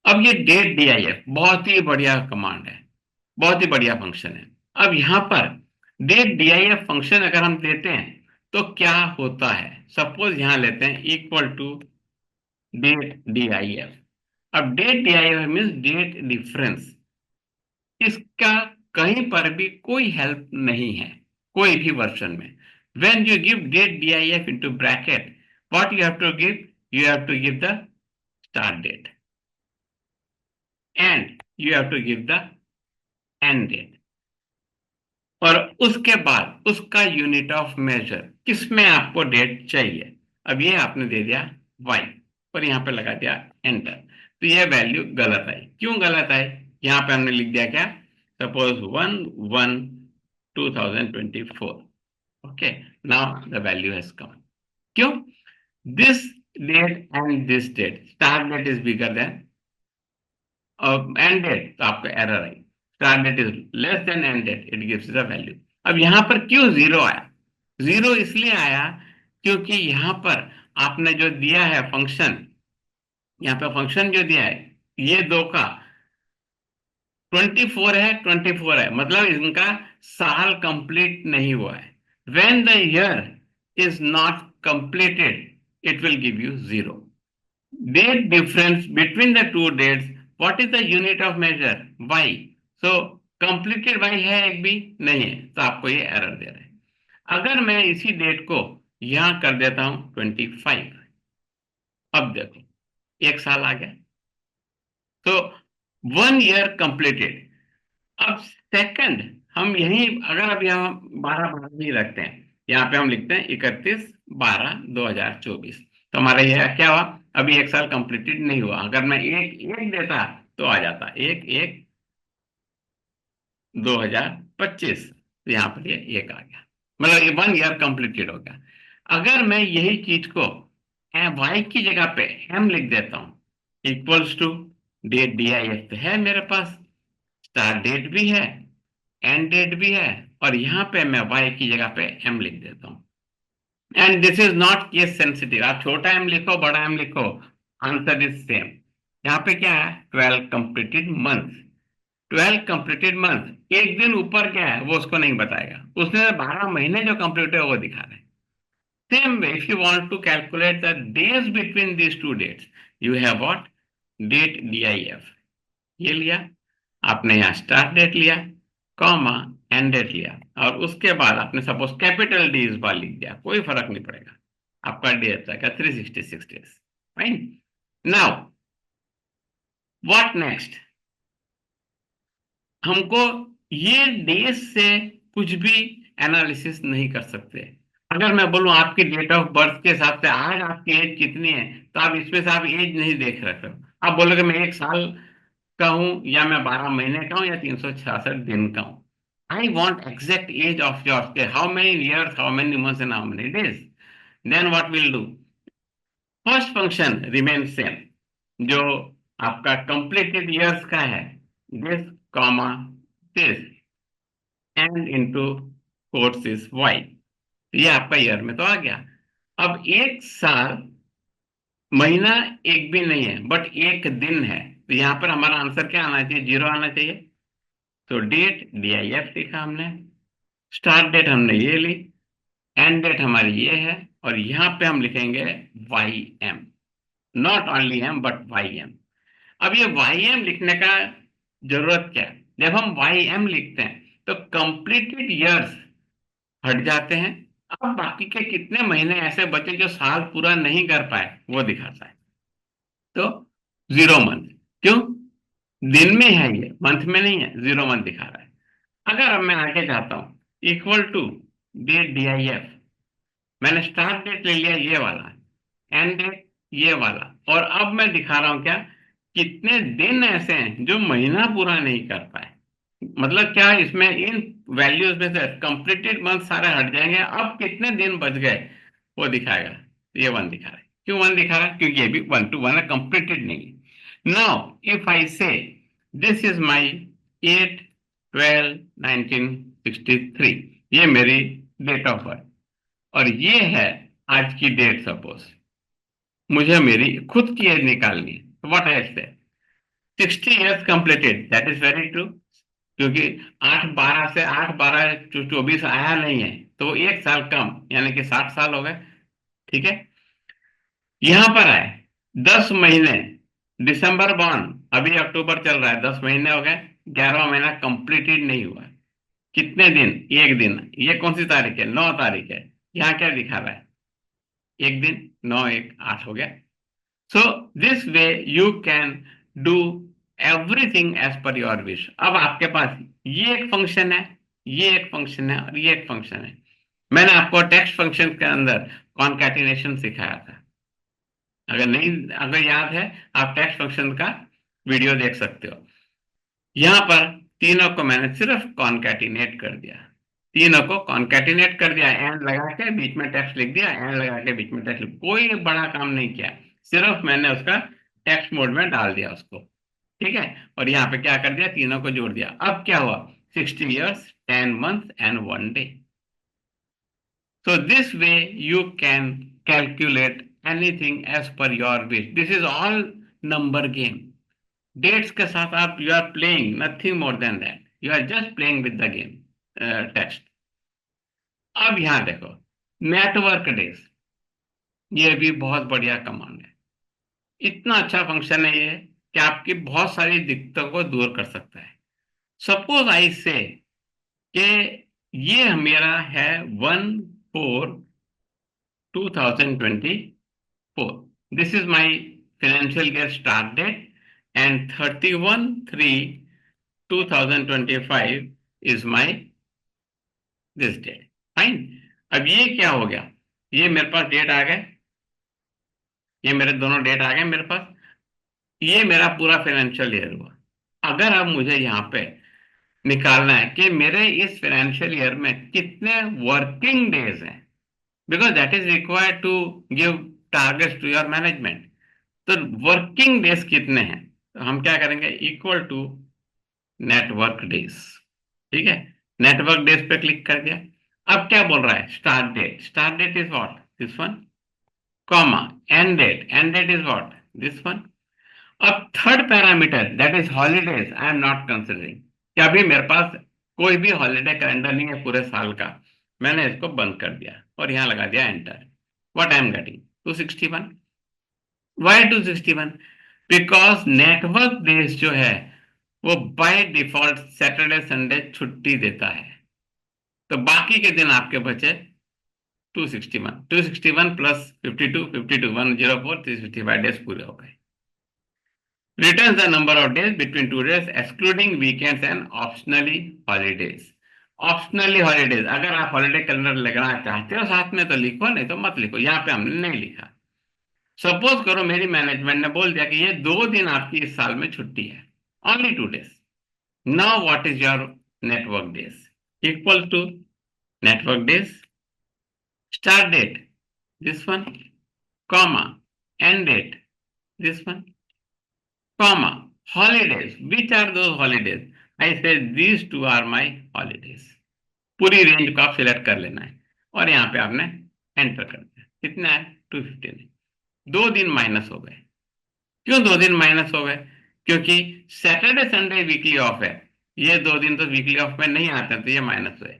अब ये डेट DIF बहुत ही बढ़िया कमांड है, बहुत ही बढ़िया फंक्शन है। अब यहां पर डेट DIF फंक्शन अगर हम देते हैं तो क्या होता है, सपोज यहां लेते हैं इक्वल टू डेट DIF। अब date DIF means date difference, इसका कहीं पर भी कोई हेल्प नहीं है, कोई भी वर्जन में। When you give date DIF into bracket, what you have to give, you have to give the start date and you have to give the end date, और उसके बाद उसका यूनिट ऑफ मेजर किसमें आपको डेट चाहिए। अब ये आपने दे दिया y और यहां पे लगा दिया एंटर, तो ये वैल्यू गलत आई। क्यों गलत आई, यहां पे हमने लिख दिया क्या, suppose 1/1/2024। Okay, now the value has come. क्यों, this date and this date, start date is bigger than end date, तो आपको एरर आई। Start date is less than end date, it gives the value. अब यहां पर क्यों जीरो आया, जीरो इसलिए आया क्योंकि यहां पर आपने जो दिया है फंक्शन, यहाँ पे फंक्शन जो दिया है ये दो का 24 है, 24 है, मतलब इनका साल कंप्लीट नहीं हुआ है। When the year is not completed it will give you zero. Date difference between the two dates, what is the unit of measure, y, so completed y है एक भी नहीं है, तो आपको ये एरर दे रहा है। अगर मैं इसी डेट को यहां कर देता हूं 25, अब देखो एक साल आ गया, तो 1 ईयर कंप्लीटेड। अब सेकंड हम यही, अगर अब यहाँ 12/12 ही रखते हैं, यहाँ पे हम लिखते हैं 31/12/2024, तो हमारा यह क्या हुआ, अभी एक साल कंप्लीटेड नहीं हुआ। अगर मैं एक एक देता तो आ जाता 1/1/2025, तो यहाँ पर ये एक आ गया, मतलब ये 1 ईयर कंप्लीटेड हो गया। अगर मैं यही चीज को वाई की जगह पे एम लिख देता हूं, इक्वल्स टू डेट DIF है मेरे पास, स्टार्ट डेट भी है, एंड डेट भी है, और यहां पे मैं y की जगह पे m लिख देता हूं। And this is not case sensitive, आप छोटा m लिखो बड़ा m लिखो, आंसर इज सेम। यहाँ पे क्या है, 12 कंप्लीटेड मंथ, 12 कंप्लीटेड मंथ, एक दिन ऊपर क्या है वो उसको नहीं बताएगा, उसने 12 महीने जो कंप्लीट है वो दिखा रहे हैं। Same way if you want to calculate the days between these two dates, you have what, date DIF, ये लिया आपने, यहाँ स्टार्ट डेट लिया, कॉमा एंड डेट लिया, और उसके बाद आपने सपोज कैपिटल डी इस बार लिख दिया, कोई फर्क नहीं पड़ेगा, आपका डे आता है 366 days, right. Now what next, हमको ये डेज से कुछ भी एनालिसिस नहीं कर सकते। अगर मैं बोलूं आपकी डेट ऑफ बर्थ के हिसाब से आज आपकी एज कितनी है, तो आप इसमें से आप एज नहीं देख रहे हो, आप बोलोगे मैं 1 साल का हूं, या मैं 12 महीने का हूं, या 366 दिन का हूं। I want exact age of yours, how many years, how many months and how many days. Then what will do, first function remain same, जो आपका कंप्लीटेड ईयर्स का है, this comma this and into quotes is Y, ये आपका ईयर में तो आ गया। अब एक साल, महीना एक भी नहीं है बट एक दिन है, तो यहां पर हमारा आंसर क्या आना चाहिए, जीरो आना चाहिए। तो डेट DIF लिखा हमने, स्टार्ट डेट हमने ये ली, एंड डेट हमारी ये है, और यहां पे हम लिखेंगे YM, not only M but YM। अब ये YM लिखने का जरूरत क्या है, जब हम YM लिखते हैं तो कंप्लीटेड ईयर्स हट जाते हैं, अब बाकी के कितने महीने ऐसे बचे जो साल पूरा नहीं कर पाए वो दिखाता है। तो 0 मंथ, क्यों, दिन में है ये, मंथ में नहीं है, 0 मंथ दिखा रहा है। अगर अब मैं आगे जाता हूं, इक्वल टू डेट DIF, मैंने स्टार्ट डेट ले लिया ये वाला, एंड डेट ये वाला, और अब मैं दिखा रहा हूं क्या, कितने दिन ऐसे हैं जो महीना पूरा नहीं कर पाए। मतलब क्या, इसमें इन वैल्यूज में से कंप्लीटेड मंथ सारे हट जाएंगे, अब कितने दिन बच गए वो दिखाएगा। ये 1 दिखा रहा है, क्यों 1 दिखा रहा है, क्योंकि ये भी 1 to 1 है, कंप्लीटेड नहीं है। नाउ इफ आई से दिस इज माई 8/12/1963, ये मेरी डेट ऑफ बर्थ, और ये है आज की डेट, सपोज मुझे मेरी खुद की एज निकालनी है, व्हाट आई से 60 years completed, that is very true, क्योंकि 8/12 से 8/12/24 आया नहीं है, तो एक साल कम, यानी कि 60 साल हो गए, ठीक है। यहां पर आए 10 महीने, दिसंबर बॉर्न, अभी अक्टूबर चल रहा है, 10 महीने हो गए, 11वां महीना कंप्लीटेड नहीं हुआ है, कितने दिन? एक दिन। ये कौन सी तारीख है? 9 तारीख है। यहाँ क्या दिखा रहा है? एक दिन। 9 1 8 हो गया। So this way you can do everything as per your wish. अब आपके पास ये एक फंक्शन है, ये एक फंक्शन है और ये एक फंक्शन है। मैंने आपको टेक्स्ट फंक्शन के अंदर कॉन्कैटिनेशन सिखाया था। अगर नहीं, अगर याद है, आप टेक्स्ट फंक्शन का वीडियो देख सकते हो। यहां पर तीनों को मैंने सिर्फ कॉन्कैटिनेट कर दिया। तीनों को कॉन्कैटिनेट कर दिया, एंड लगा के बीच में टेक्स्ट लिख दिया, एंड लगा के बीच में टेक्स्ट लिख, कोई बड़ा काम नहीं किया। सिर्फ मैंने उसका टेक्स्ट मोड में डाल दिया उसको। ठीक है। और यहाँ पे क्या कर दिया? तीनों को जोड़ दिया। अब क्या हुआ? 60 years 10 months and 1 day। So this way you can calculate anything as per your wish. This is all number game. Dates के साथ आप you are playing nothing more than that. You are just playing with the game text. अब यहाँ देखो, नेटवर्क डेज, ये भी बहुत बढ़िया कमांड है। इतना अच्छा फंक्शन है ये कि आपकी बहुत सारी दिक्कतों को दूर कर सकता है। सपोज आई से कि ये मेरा है 1/4/2024। This is my financial year start date, and 31/3/2025 is my this date। Fine. अब ये क्या हो गया? ये मेरे पास डेट आ गए, ये मेरे दोनों डेट आ गए मेरे पास। ये मेरा पूरा फाइनेंशियल ईयर हुआ। अगर अब मुझे यहाँ पे निकालना है कि मेरे इस फाइनेंशियल ईयर में कितने वर्किंग डेज हैं, because that is required to give targets to your management. तो वर्किंग डेज कितने हैं? तो हम क्या करेंगे? Equal to network days. ठीक है। नेटवर्क डेज पे क्लिक कर दिया। अब क्या बोल रहा है? Start date. Start date is what? This one, comma. End date. End date is what? This one. अब third parameter, that is holidays, I am not considering. कि अभी मेरे पास कोई भी हॉलीडे कैलेंडर नहीं है पूरे साल का। मैंने इसको बंद कर दिया और यहां लगा दिया enter. What I am getting? 261। Why 261? Because network days जो है वो बाय डिफॉल्ट सैटरडे संडे छुट्टी देता है। तो बाकी के दिन आपके बचे 261। 261 प्लस 52 104 365 डेज पूरे हो गए। Returns the number of days between 2 days excluding weekends and optionally holidays। Optionally holidays, अगर आप हॉलीडे कैलेंडर लगाना चाहते हो साथ में तो लिखो, नहीं तो मत लिखो। यहाँ पे हमने नहीं लिखा। सपोज करो मेरी मैनेजमेंट ने बोल दिया कि ये 2 दिन आपकी इस साल में छुट्टी है, only 2 days। Now what is your network days? Equal to network days, start date this one, comma, end date this one, comma, holidays, which are those holidays? I said these two are my holidays। पूरी रेंज को आप सिलेक्ट कर लेना है और यहाँ पे आपने एंटर कर दिया। कितना है? 215। 2 दिन माइनस हो गए। क्यों 2 दिन माइनस हो गए? क्योंकि सैटरडे संडे वीकली ऑफ है, ये 2 दिन तो वीकली ऑफ में नहीं आते, तो ये माइनस हुए।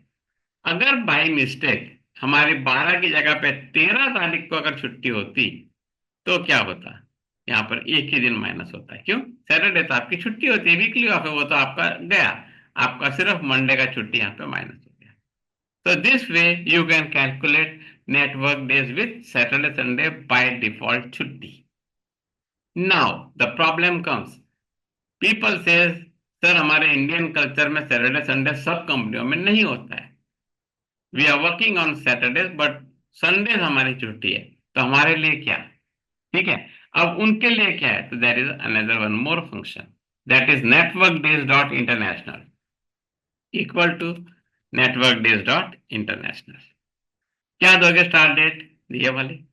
अगर बाई मिस्टेक हमारी 12 की जगह पे 13 तारीख को अगर छुट्टी होती तो क्या होता? यहाँ पर एक ही दिन माइनस होता है। क्यों? सैटरडे तो आपकी छुट्टी होती है, वीकली ऑफ है, वो तो आपका गया। आपका सिर्फ मंडे का छुट्टी यहाँ पे माइनस हो गया। तो this way you can calculate network days with Saturday Sunday by default छुट्टी। Now the problem comes, people says sir हमारे इंडियन कल्चर में सैटरडे संडे सब कंपनियों में नहीं होता है। We are working on Saturday but Sunday हमारी छुट्टी है, तो हमारे लिए क्या? ठीक है। अब उनके लिए क्या है? तो there is another one more function, that is network days dot international equal to network days dot international. क्या दोगे? स्टार्ट डेट ये वाली,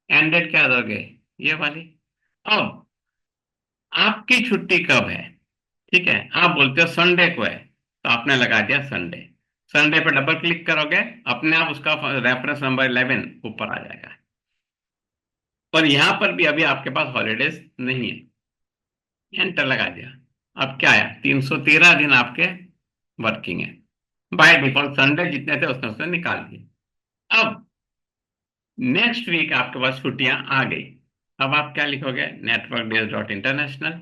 एंड डेट क्या दोगे? ये वाली। अब आपकी छुट्टी कब है? ठीक है, आप बोलते हो संडे को है, तो आपने लगा दिया संडे। संडे पे डबल क्लिक करोगे, अपने आप उसका रेफरेंस नंबर 11 ऊपर आ जाएगा। और यहां पर भी अभी आपके पास हॉलीडेज नहीं है, एंटर लगा दिया। अब क्या आया? 313 दिन आपके वर्किंग है। बाय डिफॉल्ट संडे जितने थे उसने उसने निकाल दिए। अब नेक्स्ट वीक आपके पास छुट्टियां आ गई। अब आप क्या लिखोगे? Network days dot international,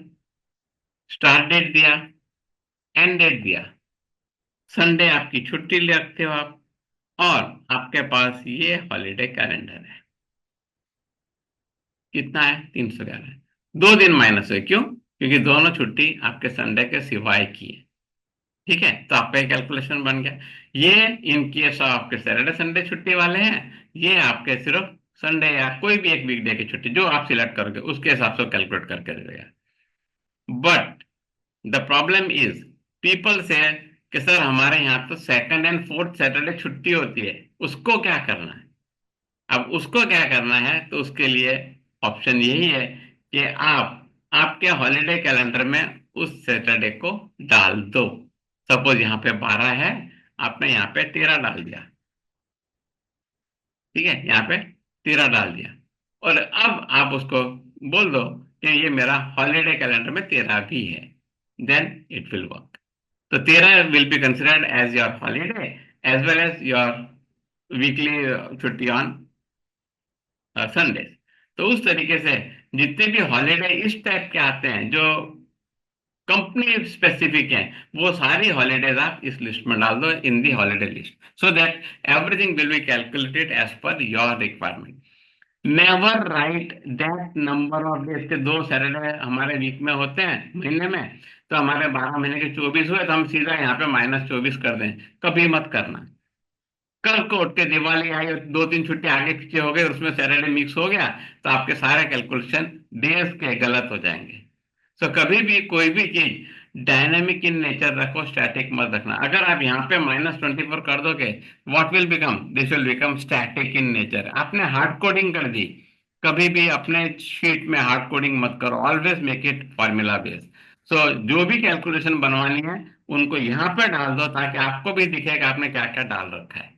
start date दिया, एंड डेट दिया, संडे आपकी छुट्टी ले रखते हो आप, और आपके पास ये हॉलीडे कैलेंडर है। कितना है? 311। 2 दिन माइनस है, क्यों? क्योंकि दोनों छुट्टी आपके संडे के सिवाय की है। ठीक है, तो आपका एक कैलकुलेशन बन गया। ये इन केस ऑफ आपके सैटरडे संडे छुट्टी वाले हैं, ये आपके सिर्फ संडे या कोई भी एक वीकडे की छुट्टी जो आप सिलेक्ट करोगे उसके हिसाब से कैलकुलेट करके दे देगा। But the problem is, people से कि सर हमारे यहाँ तो सेकंड एंड फोर्थ सैटरडे छुट्टी होती है, उसको क्या करना है? अब उसको क्या करना है, तो उसके लिए ऑप्शन यही है कि आप आपके हॉलीडे कैलेंडर में उस सैटरडे को डाल दो। सपोज यहाँ पे 12 है, आपने यहाँ पे 13 डाल दिया। ठीक है, यहाँ पे 13 डाल दिया, और अब आप उसको बोल दो कि ये मेरा हॉलीडे कैलेंडर में 13 भी है, देन इट विल वर्क। तो 13 will be considered as your holiday as well as your weekly छुट्टी ऑन संडे। तो उस तरीके से जितने भी हॉलीडे इस टाइप के आते हैं जो कंपनी स्पेसिफिक हैं, वो सारी हॉलीडेज आप इस लिस्ट में डाल दो, in the holiday list, so that everything will be calculated as per your requirement. Never write that number of days के 2 सैटरडे हमारे वीक में होते हैं, महीने में, तो हमारे 12 महीने के 24 हुए, तो हम सीधा यहाँ पे -24 कर दें। कभी मत करना। कल को उठ के दिवाली आई और 2-3 छुट्टी आगे पीछे हो गई, उसमें सैटरडे मिक्स हो गया, तो आपके सारे कैलकुलेशन डेज के गलत हो जाएंगे। सो कभी भी कोई भी चीज डायनेमिक इन नेचर रखो, स्टैटिक मत रखना। अगर आप यहाँ पे -24 कर दोगे, what will become? This will become static in nature. आपने हार्ड कोडिंग कर दी। कभी भी अपने शीट में हार्ड कोडिंग मत करो, always make it formula based. So जो भी कैलकुलेशन बनवानी है उनको यहाँ पे डाल दो, ताकि आपको भी दिखेगा आपने क्या क्या डाल रखा है।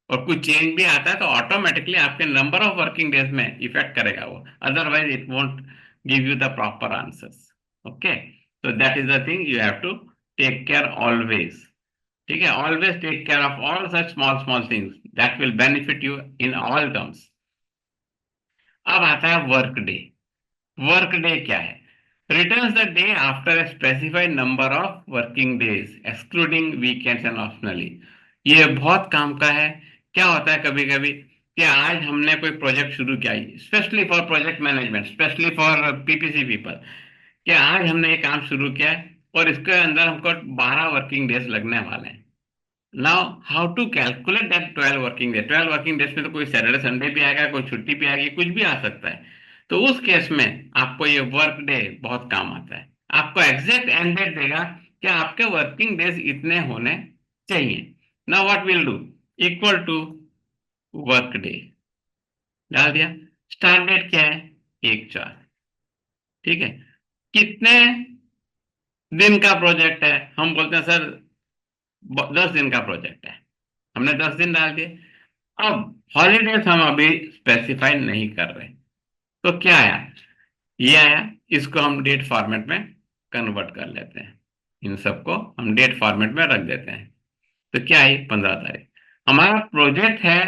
और कुछ चेंज भी आता है तो ऑटोमेटिकली आपके नंबर ऑफ वर्किंग डेज में इफेक्ट करेगा वो, otherwise it won't give you the proper answers. Okay, तो that is the thing you have to take care always. ठीक है, always take care of all such small small things that will benefit you in all terms. अब आता है वर्क डे। वर्क डे क्या है? Returns the day after a specified number of working days excluding weekends and optionally। ये बहुत काम का है। क्या होता है कभी कभी कि आज हमने कोई प्रोजेक्ट शुरू किया, specially for project management, specially for PPC people, कि आज हमने ये काम शुरू किया है और इसके अंदर हमको 12 वर्किंग डेज लगने वाले हैं। Now how to calculate that 12 working day? 12 working days में तो कोई सैटरडे संडे भी आएगा, कोई छुट्टी भी आएगी, कुछ भी आ सकता है। तो उस केस में आपको ये वर्क डे बहुत काम आता है। आपको एग्जैक्ट एंड डेट देगा कि आपके वर्किंग डेज इतने होने चाहिए। Now what will do? Equal to work day डाल दिया। स्टार्ट डेट क्या है? 1/4। ठीक है, कितने दिन का प्रोजेक्ट है? हम बोलते हैं सर 10 दिन का प्रोजेक्ट है, हमने 10 दिन डाल दिए। अब हॉलीडेज हम अभी स्पेसिफाई नहीं कर रहे, तो क्या आया? ये आया। इसको हम डेट फॉर्मेट में कन्वर्ट कर लेते हैं, इन सबको हम डेट फॉर्मेट में रख देते हैं। तो क्या आई? 15 तारीख। हमारा प्रोजेक्ट है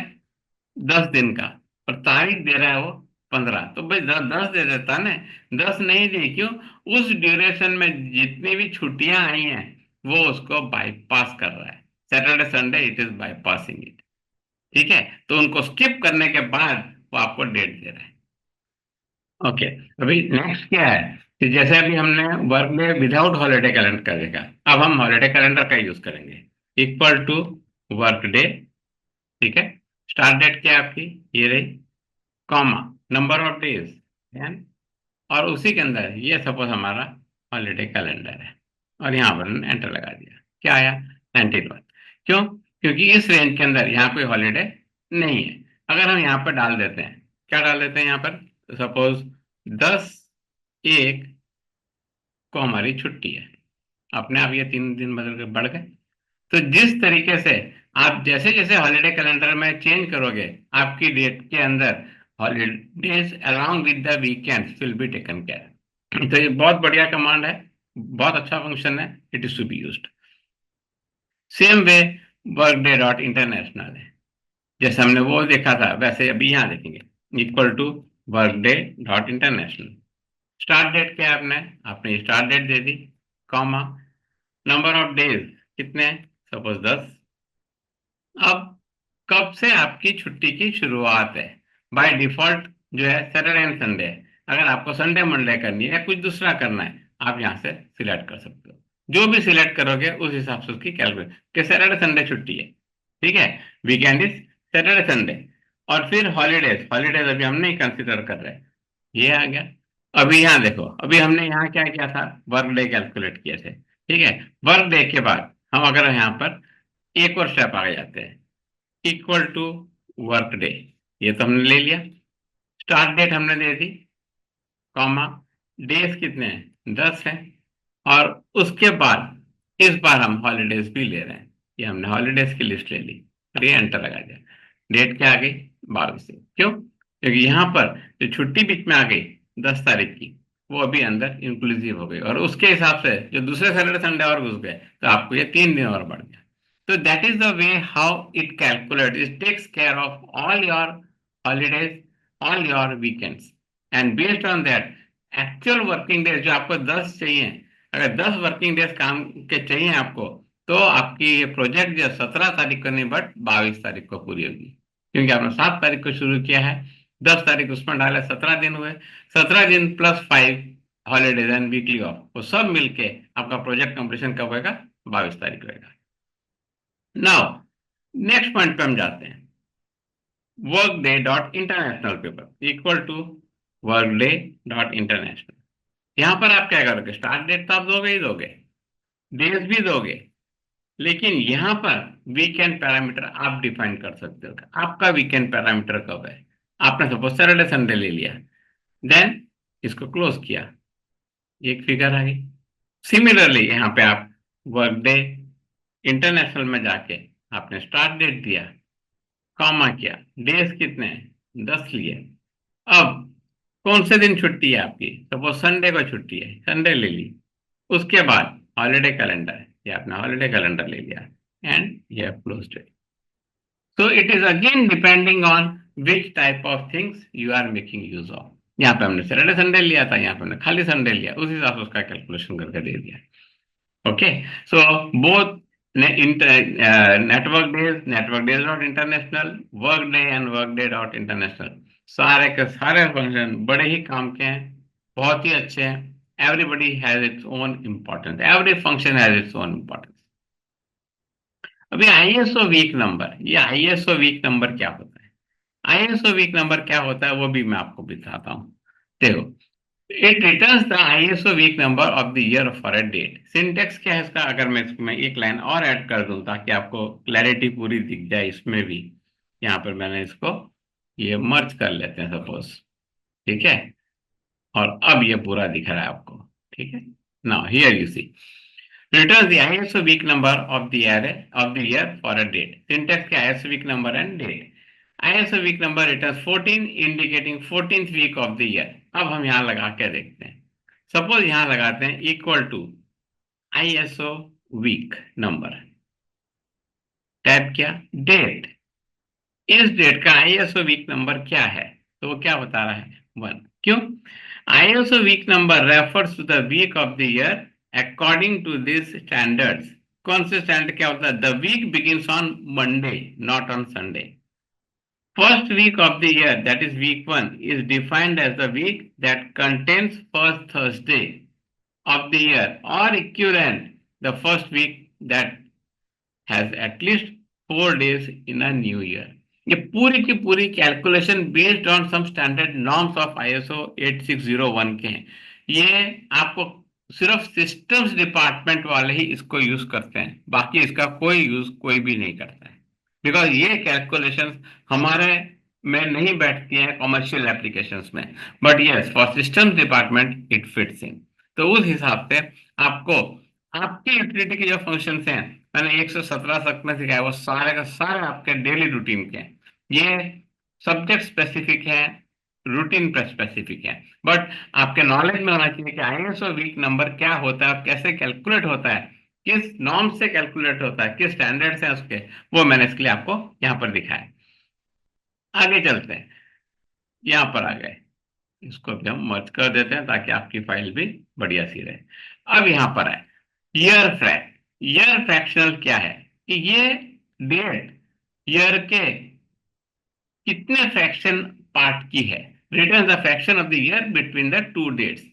10 दिन का, और तारीख दे रहा है वो 15, तो भाई 10 दे देता ना। 10 नहीं दी, क्यों? उस ड्यूरेशन में जितनी भी छुट्टियां आई हैं वो उसको बाईपास कर रहा है। Saturday Sunday it is bypassing it. ठीक है, तो उनको स्किप करने के बाद वो आपको डेट दे रहा है। ओके, अभी नेक्स्ट क्या है कि जैसे अभी हमने work day without holiday calendar का देखा, अब हम हॉलीडे कैलेंडर का यूज करेंगे। Equal to work day. ठीक है, स्टार्ट डेट क्या है आपकी? ये रही, comma, number of days end, और उसी के अंदर ये सपोज हमारा हॉलीडे कैलेंडर है, और यहाँ पर एंटर लगा दिया। क्या आया? 19 वन। क्यों? क्योंकि इस रेंज के अंदर यहाँ कोई हॉलीडे नहीं है। अगर हम यहाँ पर डाल देते हैं, क्या डाल देते हैं यहाँ पर? सपोज 10/1 को हमारी छुट्टी है, अपने आप ये 3 दिन बदल के बढ़ गए। तो जिस तरीके से आप जैसे जैसे हॉलीडे कैलेंडर में चेंज करोगे, आपकी डेट के अंदर holidays along with the weekends will be taken care. तो ये बहुत बढ़िया कमांड है, बहुत अच्छा फंक्शन है, it is to be used. Same way work day dot international है, जैसे हमने वो देखा था वैसे अभी यहाँ देखेंगे। Equal to work day dot international. Start date क्या है? आपने स्टार्ट डेट दे दी, कॉमा, नंबर ऑफ डेज कितने हैं? सपोज 10। अब कब से आपकी छुट्टी की शुरुआत है? बाय डिफॉल्ट जो है सैटरडे एंड संडे है। अगर आपको संडे मंडे करनी है या कुछ दूसरा करना है, आप यहाँ से सिलेक्ट कर सकते हो। जो भी सिलेक्ट करोगे उस हिसाब से उसकी कैलकुलेट कि सैटरडे संडे छुट्टी है, ठीक है। Weekend is Saturday Sunday. और फिर हॉलीडेज, हॉलीडेज अभी हम नहीं कंसिडर कर रहे, ये आ गया। अभी यहाँ देखो, अभी हमने यहाँ क्या किया था, वर्क डे कैलकुलेट किए थे, ठीक है। वर्क डे के बाद हम अगर यहाँ पर एक और स्टेप आगे जाते हैं, इक्वल टू वर्क डे, ये तो हमने ले लिया। स्टार्ट डेट हमने दे दी, कॉमा, डेज कितने हैं, 10 हैं। और उसके बाद इस बार हम हॉलीडेज भी ले रहे हैं, ये हमने हॉलीडेज की लिस्ट ले ली और ये एंटर लगा दिया। डेट क्या आ गई, 22 से। क्यों? क्योंकि यहाँ पर जो छुट्टी बीच में आ गई 10 तारीख की, वो अभी अंदर इंक्लूसिव हो गई, और उसके हिसाब से जो दूसरे सैटरडे संडे और घुस गए, तो आपको ये 3 दिन और बढ़ गया। So that is the way how it calculates. It takes care of all your holidays, all your weekends. And based on that, actual working days जो आपको 10 चाहिए, अगर 10 वर्किंग डेज काम के चाहिए आपको, तो आपकी ये प्रोजेक्ट जो 17 तारीख को नहीं बट 22 तारीख को पूरी होगी। क्योंकि आपने 7 तारीख को शुरू किया है, 10 तारीख उसमें डाले, 17 दिन हुए। 17 दिन +5 हॉलीडेज एंड वीकली ऑफ, वो सब मिलके आपका प्रोजेक्ट कंप्लीशन कब होगा, 22 तारीख को होगा। नाउ नेक्स्ट पॉइंट पे हम जाते हैं, work day dot international paper equal to work day dot international. यहां पर आप क्या करोगे, स्टार्ट डेट तो आप दोगे ही दोगे, डेज भी दोगे, लेकिन यहां पर वीकेंड पैरामीटर आप डिफाइन कर सकते हो। आपका वीकेंड पैरामीटर कब है? आपने सपोज सैटरडे संडे ले लिया, देन इसको क्लोज किया, एक फिगर आ गई। सिमिलरली यहाँ पे आप वर्क डे इंटरनेशनल में जाके आपने स्टार्ट डेट दिया, कॉमा किया, डेज कितने हैं, 10 लिए। अब कौन से दिन छुट्टी है आपकी, सपोज संडे को छुट्टी है, संडे ले ली। उसके बाद हॉलीडे कैलेंडर, ये आपने हॉलीडे कैलेंडर ले लिया, एंड ये closed it. So it is again depending on which type of things you are making use of. यहाँ पे हमने सैटरडे संडे लिया था, यहाँ पे हमने खाली संडे लिया, उस हिसाब से उसका कैलकुलेशन करके दे दिया। Okay, so both network days dot international, work day and work day dot international, सारे के सारे फंक्शन बड़े ही काम के हैं, बहुत ही अच्छे हैं। Everybody has its own importance, every function has its own importance. अभी आईएसओ वीक नंबर, ये आईएसओ वीक नंबर क्या होता है? आईएसओ वीक नंबर क्या होता है वो भी मैं आपको बताता हूँ। देखो, it returns the ISO week number of the year for a date. Syntax क्या है इसका, अगर मैं इसमें एक लाइन और ऐड कर दूं ताकि आपको क्लैरिटी पूरी दिख जाए इसमें भी। यहाँ पर मैंने इसको ये मर्ज कर लेते हैं सपोज, ठीक है। और अब ये पूरा दिख रहा है आपको, ठीक है। Now here you see, returns the ISO week number of the array of the year for a date. Syntax क्या है, ISO week number and date. ISO week number returns 14 indicating 14th week of the year. अब हम यहाँ लगा के देखते हैं, सपोज यहाँ लगाते हैं equal to ISO week number, tab किया, डेट। इस डेट का ISO वीक नंबर क्या है, तो वो क्या बता रहा है, 1। क्यों? ISO week number refers to the week of the year according to this standards. कौन से स्टैंडर्ड क्या होता है, the week begins on Monday not on Sunday. First week of the year, that is week 1, is defined as the week that contains first Thursday of the year or equivalent the first week that has at least 4 days in a new year। ये पूरी की पूरी calculation based on some standard norms of ISO 8601 के हैं। ये आपको सिर्फ सिस्टम्स डिपार्टमेंट वाले ही इसको यूज करते हैं, बाकी इसका कोई यूज कोई भी नहीं करता है, बिकॉज ये कैलकुलेशन हमारे में नहीं बैठती है कॉमर्शियल एप्लीकेशंस में, but yes for systems department it fits इन। तो उस हिसाब से आपको आपकी यूटिलिटी के जो फंक्शंस हैं, मैंने 117 तक में सिखाया, वो सारे का सारे आपके डेली रूटीन के हैं। ये सब्जेक्ट स्पेसिफिक है, रूटीन पर स्पेसिफिक है, बट आपके नॉलेज में होना चाहिए कि आईएसओ वीक नंबर क्या होता है, कैसे कैलकुलेट होता है, किस नॉर्म से कैलकुलेट होता है, किस स्टैंडर्ड से उसके, वो मैंने इसके लिए आपको यहाँ पर दिखाया। आगे चलते हैं, यहाँ पर आ गए, इसको भी हम मर्ज कर देते हैं ताकि आपकी फाइल भी बढ़िया सी रहे। अब यहाँ पर है ईयर फ्रैक। ईयर फ्रैक्शनल क्या है, कि ये डेट ईयर के कितने फ्रैक्शन पार्ट की है। Return the fraction of the year between the two dates.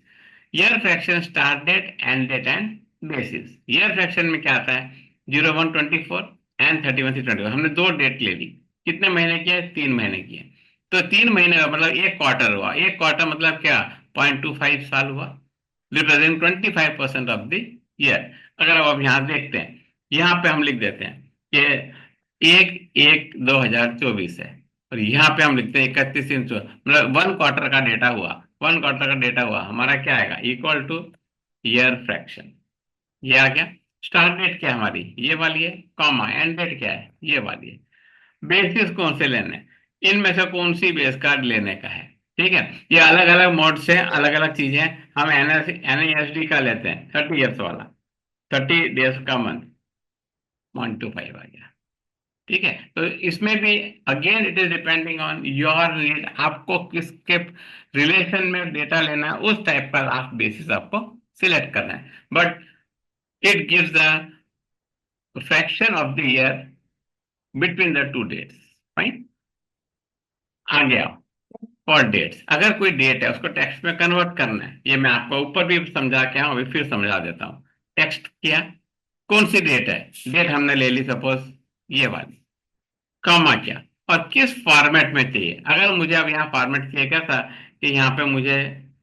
Year fraction start date, end date and basis. Year fraction में क्या आता है, 01/24 एंड 31/24। हमने दो डेट ले ली, कितने महीने की है, 3 महीने की है। तो 3 महीने का मतलब एक क्वार्टर हुआ। एक क्वार्टर मतलब क्या, 0.25 साल हुआ, रिप्रेजेंट 25% ऑफ द ईयर। अगर अब यहाँ देखते हैं, यहाँ पे हम लिख देते हैं कि 1/1/2024 है, और यहाँ पे हम लिखते हैं 31/3, मतलब वन क्वार्टर का डेटा हुआ। वन क्वार्टर का डेटा हुआ हमारा क्या आएगा, इक्वल टू ईयर फ्रैक्शन। ये आ गया। स्टार्ट डेट क्या है हमारी, ये वाली है, कॉमा, एंड डेट क्या है, ये वाली है। बेसिस कौन से लेने हैं? इनमें से कौन सी बेस कार्ड लेने का है, ठीक है। ये अलग अलग मोड से अलग अलग चीजें हैं। हम NASD का लेते हैं, 30 ईयर्स वाला, 30 डेज का मंथ, 125 आ गया, ठीक है। तो इसमें भी again it is depending on your need, आपको किसके रिलेशन में डेटा लेना है, उस टाइप पर आप बेसिस आपको सिलेक्ट करना है। But it gives the fraction of the year between the two dates. Fine. आ गया। फॉर डेट्स, अगर कोई डेट है उसको टेक्स्ट में कन्वर्ट करना है, ये मैं आपको ऊपर भी समझा के आऊं, अभी फिर समझा देता हूं। टेक्स्ट किया, कौन सी डेट है, डेट हमने ले ली सपोज ये वाली, कॉमा क्या, और किस फॉर्मेट में चाहिए। अगर मुझे अब यहाँ फॉर्मेट चाहिए क्या था, कि यहाँ पे मुझे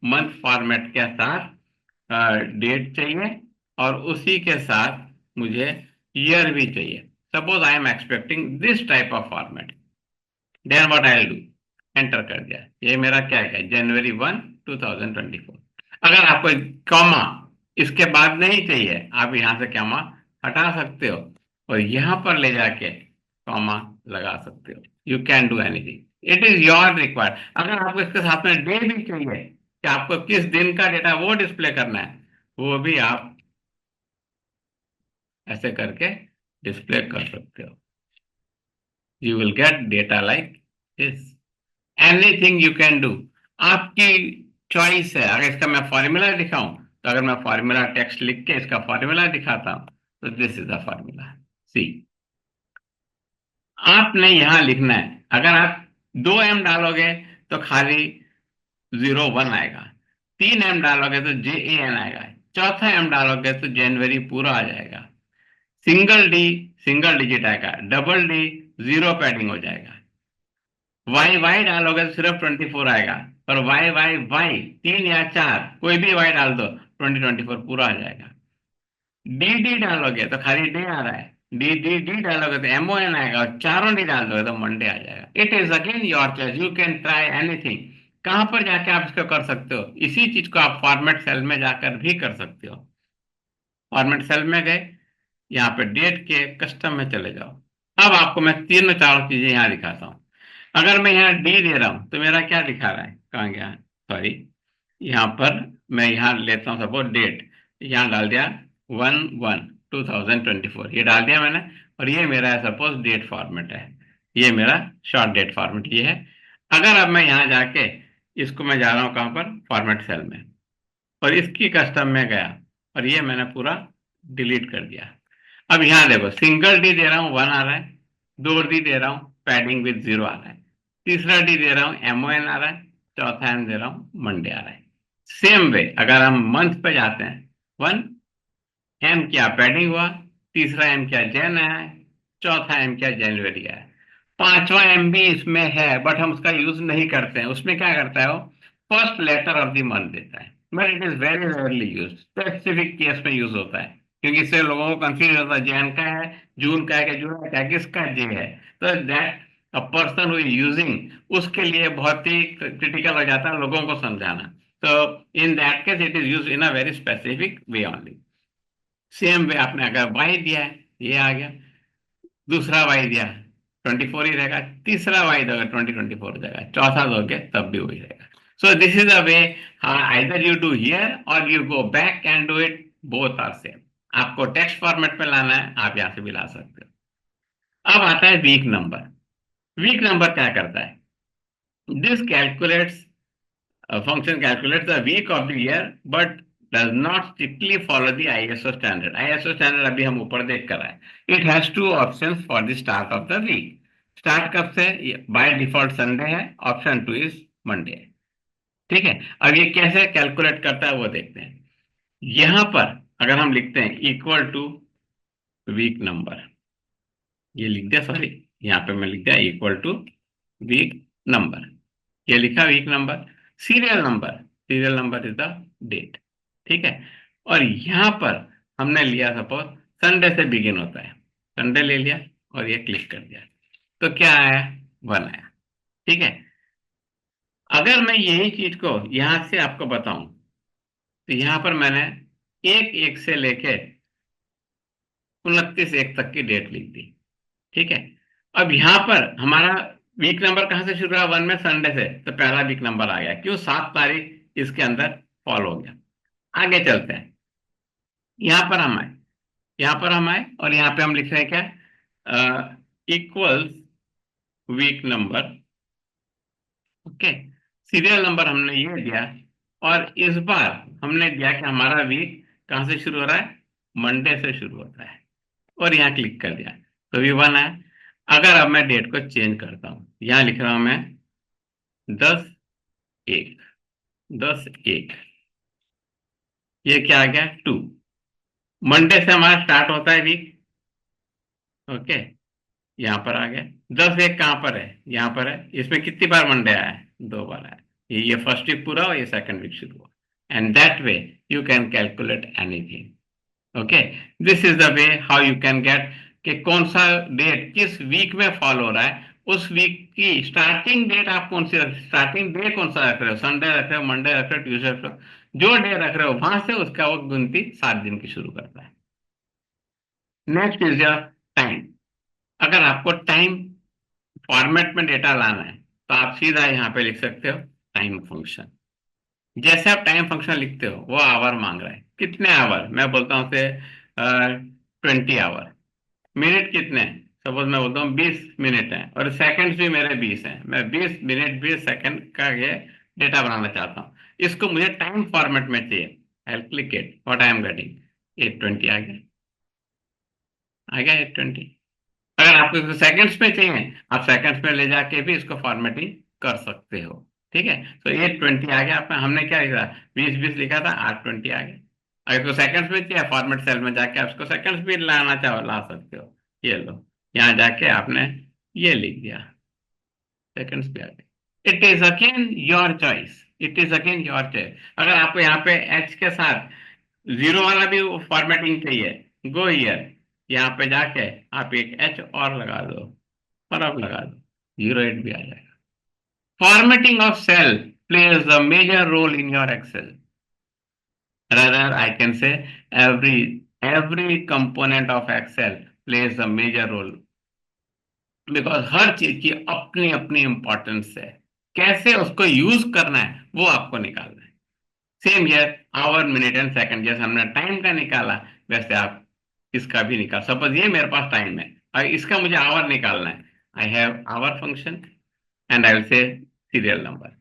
मंथ फॉर्मेट के साथ डेट चाहिए, और उसी के साथ मुझे ईयर भी चाहिए। Suppose I am expecting this type of format, then what I will do, enter कर दिया। ये मेरा क्या है, January 1, 2024। अगर आपको कॉमा इसके बाद नहीं चाहिए, आप यहां से कॉमा हटा सकते हो, और यहां पर ले जाके कॉमा लगा सकते हो। You can do anything, it is your required. अगर आपको इसके साथ में डे भी चाहिए, कि आपको किस दिन का डेटा वो डिस्प्ले करना है, वो भी आप ऐसे करके डिस्प्ले कर सकते हो। You will get data like this. Anything you can do, आपकी चॉइस है। अगर इसका मैं फॉर्मूला दिखाऊं, तो अगर मैं फॉर्मूला टेक्स्ट लिख के इसका फॉर्मूला दिखाता हूं, तो दिस इज द फॉर्मूला। सी, आपने यहां लिखना है, अगर आप 2M डालोगे तो खाली 01 आएगा, 3M डालोगे तो JAN आएगा, चौथा M डालोगे तो जनवरी पूरा आ जाएगा, सिंगल डी सिंगल डिजिट आएगा, डबल डी जीरो पैडिंग हो जाएगा, वाई वाई डालोगे तो सिर्फ 24 आएगा, पर वाई वाई वाई 3 या 4 कोई भी वाई डाल दो, 2024 पूरा आ जाएगा। डी डी डालोगे तो खाली डे आ रहा है, डी डी डी डालोगे तो MON आएगा, और चारों डी डाल दोगे तो मंडे आ जाएगा। It is again your choice, you can try anything. कहां पर जाके आप इसको कर सकते हो, इसी चीज को आप फॉर्मेट सेल में जाकर भी कर सकते हो। फॉर्मेट सेल में गए, यहाँ पे डेट के कस्टम में चले जाओ। अब आपको मैं तीनों चारों चीजें यहाँ दिखाता हूँ। अगर मैं यहाँ डी दे रहा हूँ तो मेरा क्या दिखा रहा है, कहाँ गया, सॉरी, यहाँ पर मैं यहाँ लेता हूँ सपोज डेट, यहाँ डाल दिया 1/1/2024, ये डाल दिया मैंने, और ये मेरा है सपोज डेट फॉर्मेट है, ये मेरा शॉर्ट डेट फॉर्मेट ये है। अगर अब मैं यहाँ जाके इसको मैं जा रहा हूँ कहाँ पर, फॉर्मेट सेल में, और इसकी कस्टम में गया, और ये मैंने पूरा डिलीट कर दिया। अब यहाँ देखो, सिंगल डी दे रहा हूँ 1 आ रहा है, दो डी दे रहा हूँ पैडिंग विद 0 आ रहा है, तीसरा डी दे रहा हूँ MON आ रहा है, चौथा एम दे रहा हूँ मंडे आ रहा है। सेम वे अगर हम मंथ पे जाते हैं, 1M क्या पैडिंग हुआ, तीसरा M क्या जैन आया है, चौथा M क्या जनवरी आया है, पांचवा M भी इसमें है, बट हम उसका यूज नहीं करते हैं। उसमें क्या करता है वो, first letter of the month देता है, but it is very rarely use, specific case में यूज होता है, क्योंकि इससे लोगों को कंफ्यूज होता है, जैन का है, जून का है, कि जुलाई का है, किसका जे है। तो that a person who is using, उसके लिए बहुत ही क्रिटिकल हो जाता है लोगों को समझाना। तो in that case it is use in a very specific way only. Same way आपने अगर वाई दिया है, ये आ गया, दूसरा वाई दिया 24 ही रहेगा, तीसरा वाई दोगे 2024 हो जाएगा, चौथा दोगे तब भी वही रहेगा। So this is the way, either you do here or you go back and do it, both are same. आपको टेक्स्ट फॉर्मेट में लाना है, आप यहां से भी ला सकते हो। अब आता है वीक नंबर। वीक नंबर क्या करता है, this calculates, function calculates the week of the year, but does not strictly follow the ISO standard. ISO standard अभी हम ऊपर देख कर आए। It has two options for the start of the week. Start कब से? बाय डिफॉल्ट संडे है, ऑप्शन टू इज मंडे। ठीक है, अब ये कैसे कैलकुलेट करता है वो देखते हैं। यहां पर अगर हम लिखते हैं इक्वल टू वीक नंबर, ये लिख दिया, सॉरी, यहाँ पे मैं लिख दिया इक्वल टू वीक नंबर, ये लिखा week number. Serial number, serial number is the date. ठीक है, और यहां पर हमने लिया सपोज संडे से बिगिन होता है, संडे ले लिया और ये क्लिक कर दिया, तो क्या आया? 1 आया। ठीक है, अगर मैं यही चीज को यहां से आपको बताऊं तो यहां पर मैंने 1/1 से लेके 29/1 तक की डेट लिख दी। ठीक है, अब यहां पर हमारा वीक नंबर कहां से शुरू हुआ? 1 में संडे से, तो पहला वीक नंबर आ गया, क्यों? 7 तारीख इसके अंदर फॉल हो गया। आगे चलते हैं, यहां पर हम आए, यहां पर हम आए और यहां पे हम लिख रहे हैं क्या? Equals week number. Okay, serial number हमने ये दिया, और इस बार हमने दिया कि हमारा वीक कहां से शुरू हो रहा है? मंडे से शुरू होता है, और यहाँ क्लिक कर दिया तो भी 1 है। अगर अब मैं डेट को चेंज करता हूं, यहां लिख रहा हूं मैं 10/1, 10/1, ये क्या आ गया? 2। मंडे से हमारा स्टार्ट होता है वीक। ओके, यहाँ पर आ गया। 10/1 कहाँ पर है? यहाँ पर है। इसमें कितनी बार मंडे आया है? 2 बार आया। ये फर्स्ट वीक पूरा हुआ, ये सेकंड वीक शुरू हुआ। And that way you can calculate anything. Okay, this is the way how you can gate कि कौन सा डेट किस वीक में फॉलो हो रहा है। उस वीक की स्टार्टिंग डेट आप कौन सी स्टार्टिंग डे कौन सा रख रहे हो? संडे रख रहे हो, मंडे रख रहे हो, ट्यूसडे रख रहे हो, जो डे रख रहे हो वहां से उसका वो गिनती 7 दिन की शुरू करता है। Next is your time. अगर आपको टाइम फॉर्मेट में डेटा लाना है तो आप सीधा यहाँ पे लिख सकते हो टाइम फंक्शन। जैसे आप टाइम फंक्शन लिखते हो वो आवर मांग रहा है, कितने आवर? मैं बोलता हूँ से 20 आवर। मिनट कितने हैं? सपोज मैं बोलता हूँ 20 मिनट है, और सेकंड्स भी मेरे 20 हैं, मैं 20 मिनट 20 सेकंड का ये डेटा बनाना चाहता हूँ। इसको मुझे टाइम फॉर्मेट में चाहिए। I click it, what I am getting 820 आ गया, आ गया 820। अगर आपको इसको सेकंड्स में चाहिए, आप सेकंड्स में ले जाके भी इसको फॉर्मेटिंग कर सकते हो। ठीक है, तो 820 आ गया। आपने हमने क्या लिखा? 20 20 लिखा था, 820 आ गया। अगर इसको सेकंड्स में चाहिए, फॉर्मेट सेल में जाके आप इसको सेकंड्स भी लाना चाहो ला सकते हो। ये लो, यहाँ जाके आपने ये लिख दिया, सेकंड्स पे आ गए। It is again your choice, it is again your choice. अगर आपको यहाँ पे एच के साथ जीरो वाला भी फॉर्मेटिंग चाहिए, गो हियर, यहाँ पे जाके आप एक एच और लगा दो, और अब लगा दो, 08 भी आ जाएगा। Formatting of cell plays a major role in your Excel. Rather, I can say every component of Excel plays a major role, because हर चीज की अपनी अपनी इंपॉर्टेंस है। कैसे उसको यूज करना है वो आपको निकालना है। Same year our minute and second, जैसे हमने टाइम का निकाला वैसे आप इसका भी निकाल। सपोज ये मेरे पास टाइम है और इसका मुझे आवर निकालना है। I have hour function and I will say serial number.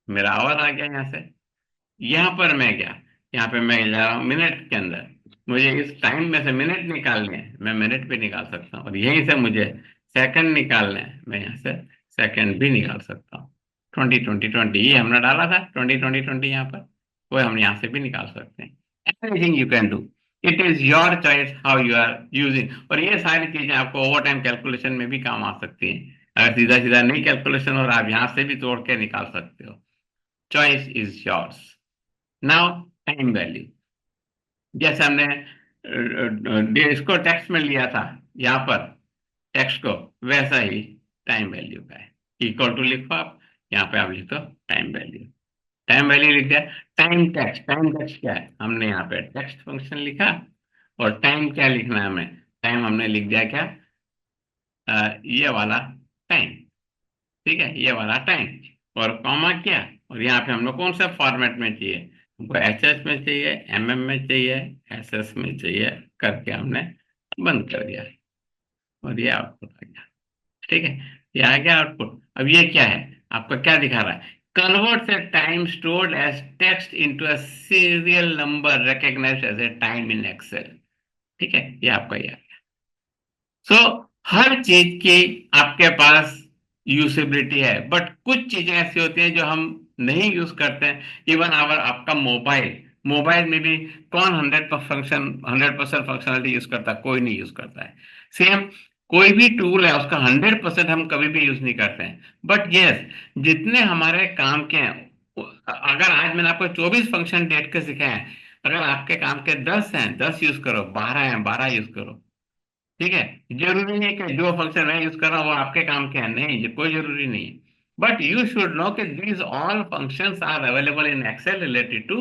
मेरा आवर आ गया यहाँ से। यहाँ पर मैं क्या, यहाँ पे मैं जा रहा हूँ मिनट के अंदर, मुझे इस टाइम में से मिनट निकालने हैं, मैं मिनट भी निकाल सकता हूँ, और यहीं से मुझे सेकंड निकालने हैं, मैं यहाँ से सेकंड भी निकाल सकता हूँ। 20 20 20 ये हमने डाला था, 20 20 20 यहाँ पर, वो हम यहाँ से भी निकाल सकते हैं। Anything you can do, it is your choice how you are using. और ये सारी चीजें आपको ओवर टाइम कैलकुलेशन में भी काम आ सकती हैं। अगर सीधा सीधा नहीं कैलकुलेशन हो रहा, आप यहाँ से भी तोड़ के निकाल सकते हो। Choice is yours. Now time value, जैसे हमने इसको टेक्स्ट में लिया था, यहाँ पर टेक्स्ट को, वैसा ही टाइम वैल्यू का है। इक्वल टू लिखो आप, यहाँ पे आप लिखो टाइम वैल्यू। टाइम वैल्यू लिख दिया। टाइम टेक्स्ट, टाइम टेक्स्ट क्या है? हमने यहाँ पे टेक्स्ट फंक्शन लिखा, और टाइम क्या लिखना है हमें? टाइम हमने लिख दिया क्या? ये वाला टाइम। ठीक है, ये वाला टाइम, और कॉमा क्या, और यहाँ पे हम लोग कौन सा फॉर्मेट में चाहिए? हमको एच एस में चाहिए, एम एम में चाहिए, एस एस में चाहिए, करके हमने बंद कर दिया, और ये आउटपुट आ गया। ठीक है, ये आ गया आउटपुट। अब ये क्या है? आपको क्या दिखा रहा है? converts a time stored as text into a serial number recognized as a time in Excel. ठीक है, ये आपका ये। सो हर चीज की आपके पास यूसेबिलिटी है, बट कुछ चीजें ऐसी होती हैं जो हम नहीं यूज करते हैं। इवन आवर आपका मोबाइल, मोबाइल में भी कौन 100% फंक्शनलिटी यूज करता है? कोई नहीं यूज करता है। सेम, कोई भी टूल है उसका 100% हम कभी भी यूज नहीं करते हैं। बट यस, जितने हमारे काम के हैं, अगर आज मैंने आपको 24 फंक्शन डेट के सिखाए हैं, अगर आपके काम के 10 हैं, 10 यूज करो, 12 हैं, 12 यूज करो। ठीक है, जरूरी नहीं कि जो फंक्शन मैं यूज कर रहा हूँ वो आपके काम के हैं, नहीं, ये कोई जरूरी नहीं है। बट यू शुड नो कि these all functions are available in Excel related to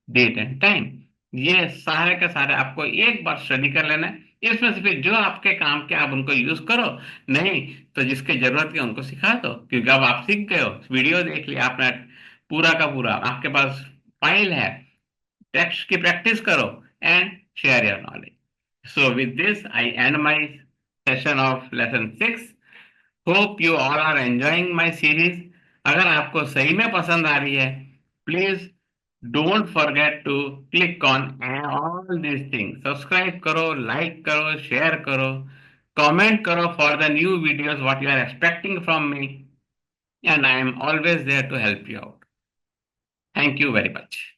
date and time. ये सारे के सारे आपको एक बार स्टडी कर लेना है। इसमें से फिर जो आपके काम के आप उनको यूज करो, नहीं तो जिसके जरूरत है उनको सिखा दो, क्योंकि अब आप सीख गए हो, वीडियो देख लिया आपने, पूरा का पूरा आपके पास फाइल है, टेक्स्ट की प्रैक्टिस करो and share your knowledge. So with this, I end my session of lesson 6. Hope you all are enjoying my series. अगर आपको सही में पसंद आ रही है, please don't forget to click on all these things. Subscribe करो, like करो, share करो, comment करो for the new videos what you are expecting from me, and I am always there to help you out. Thank you very much.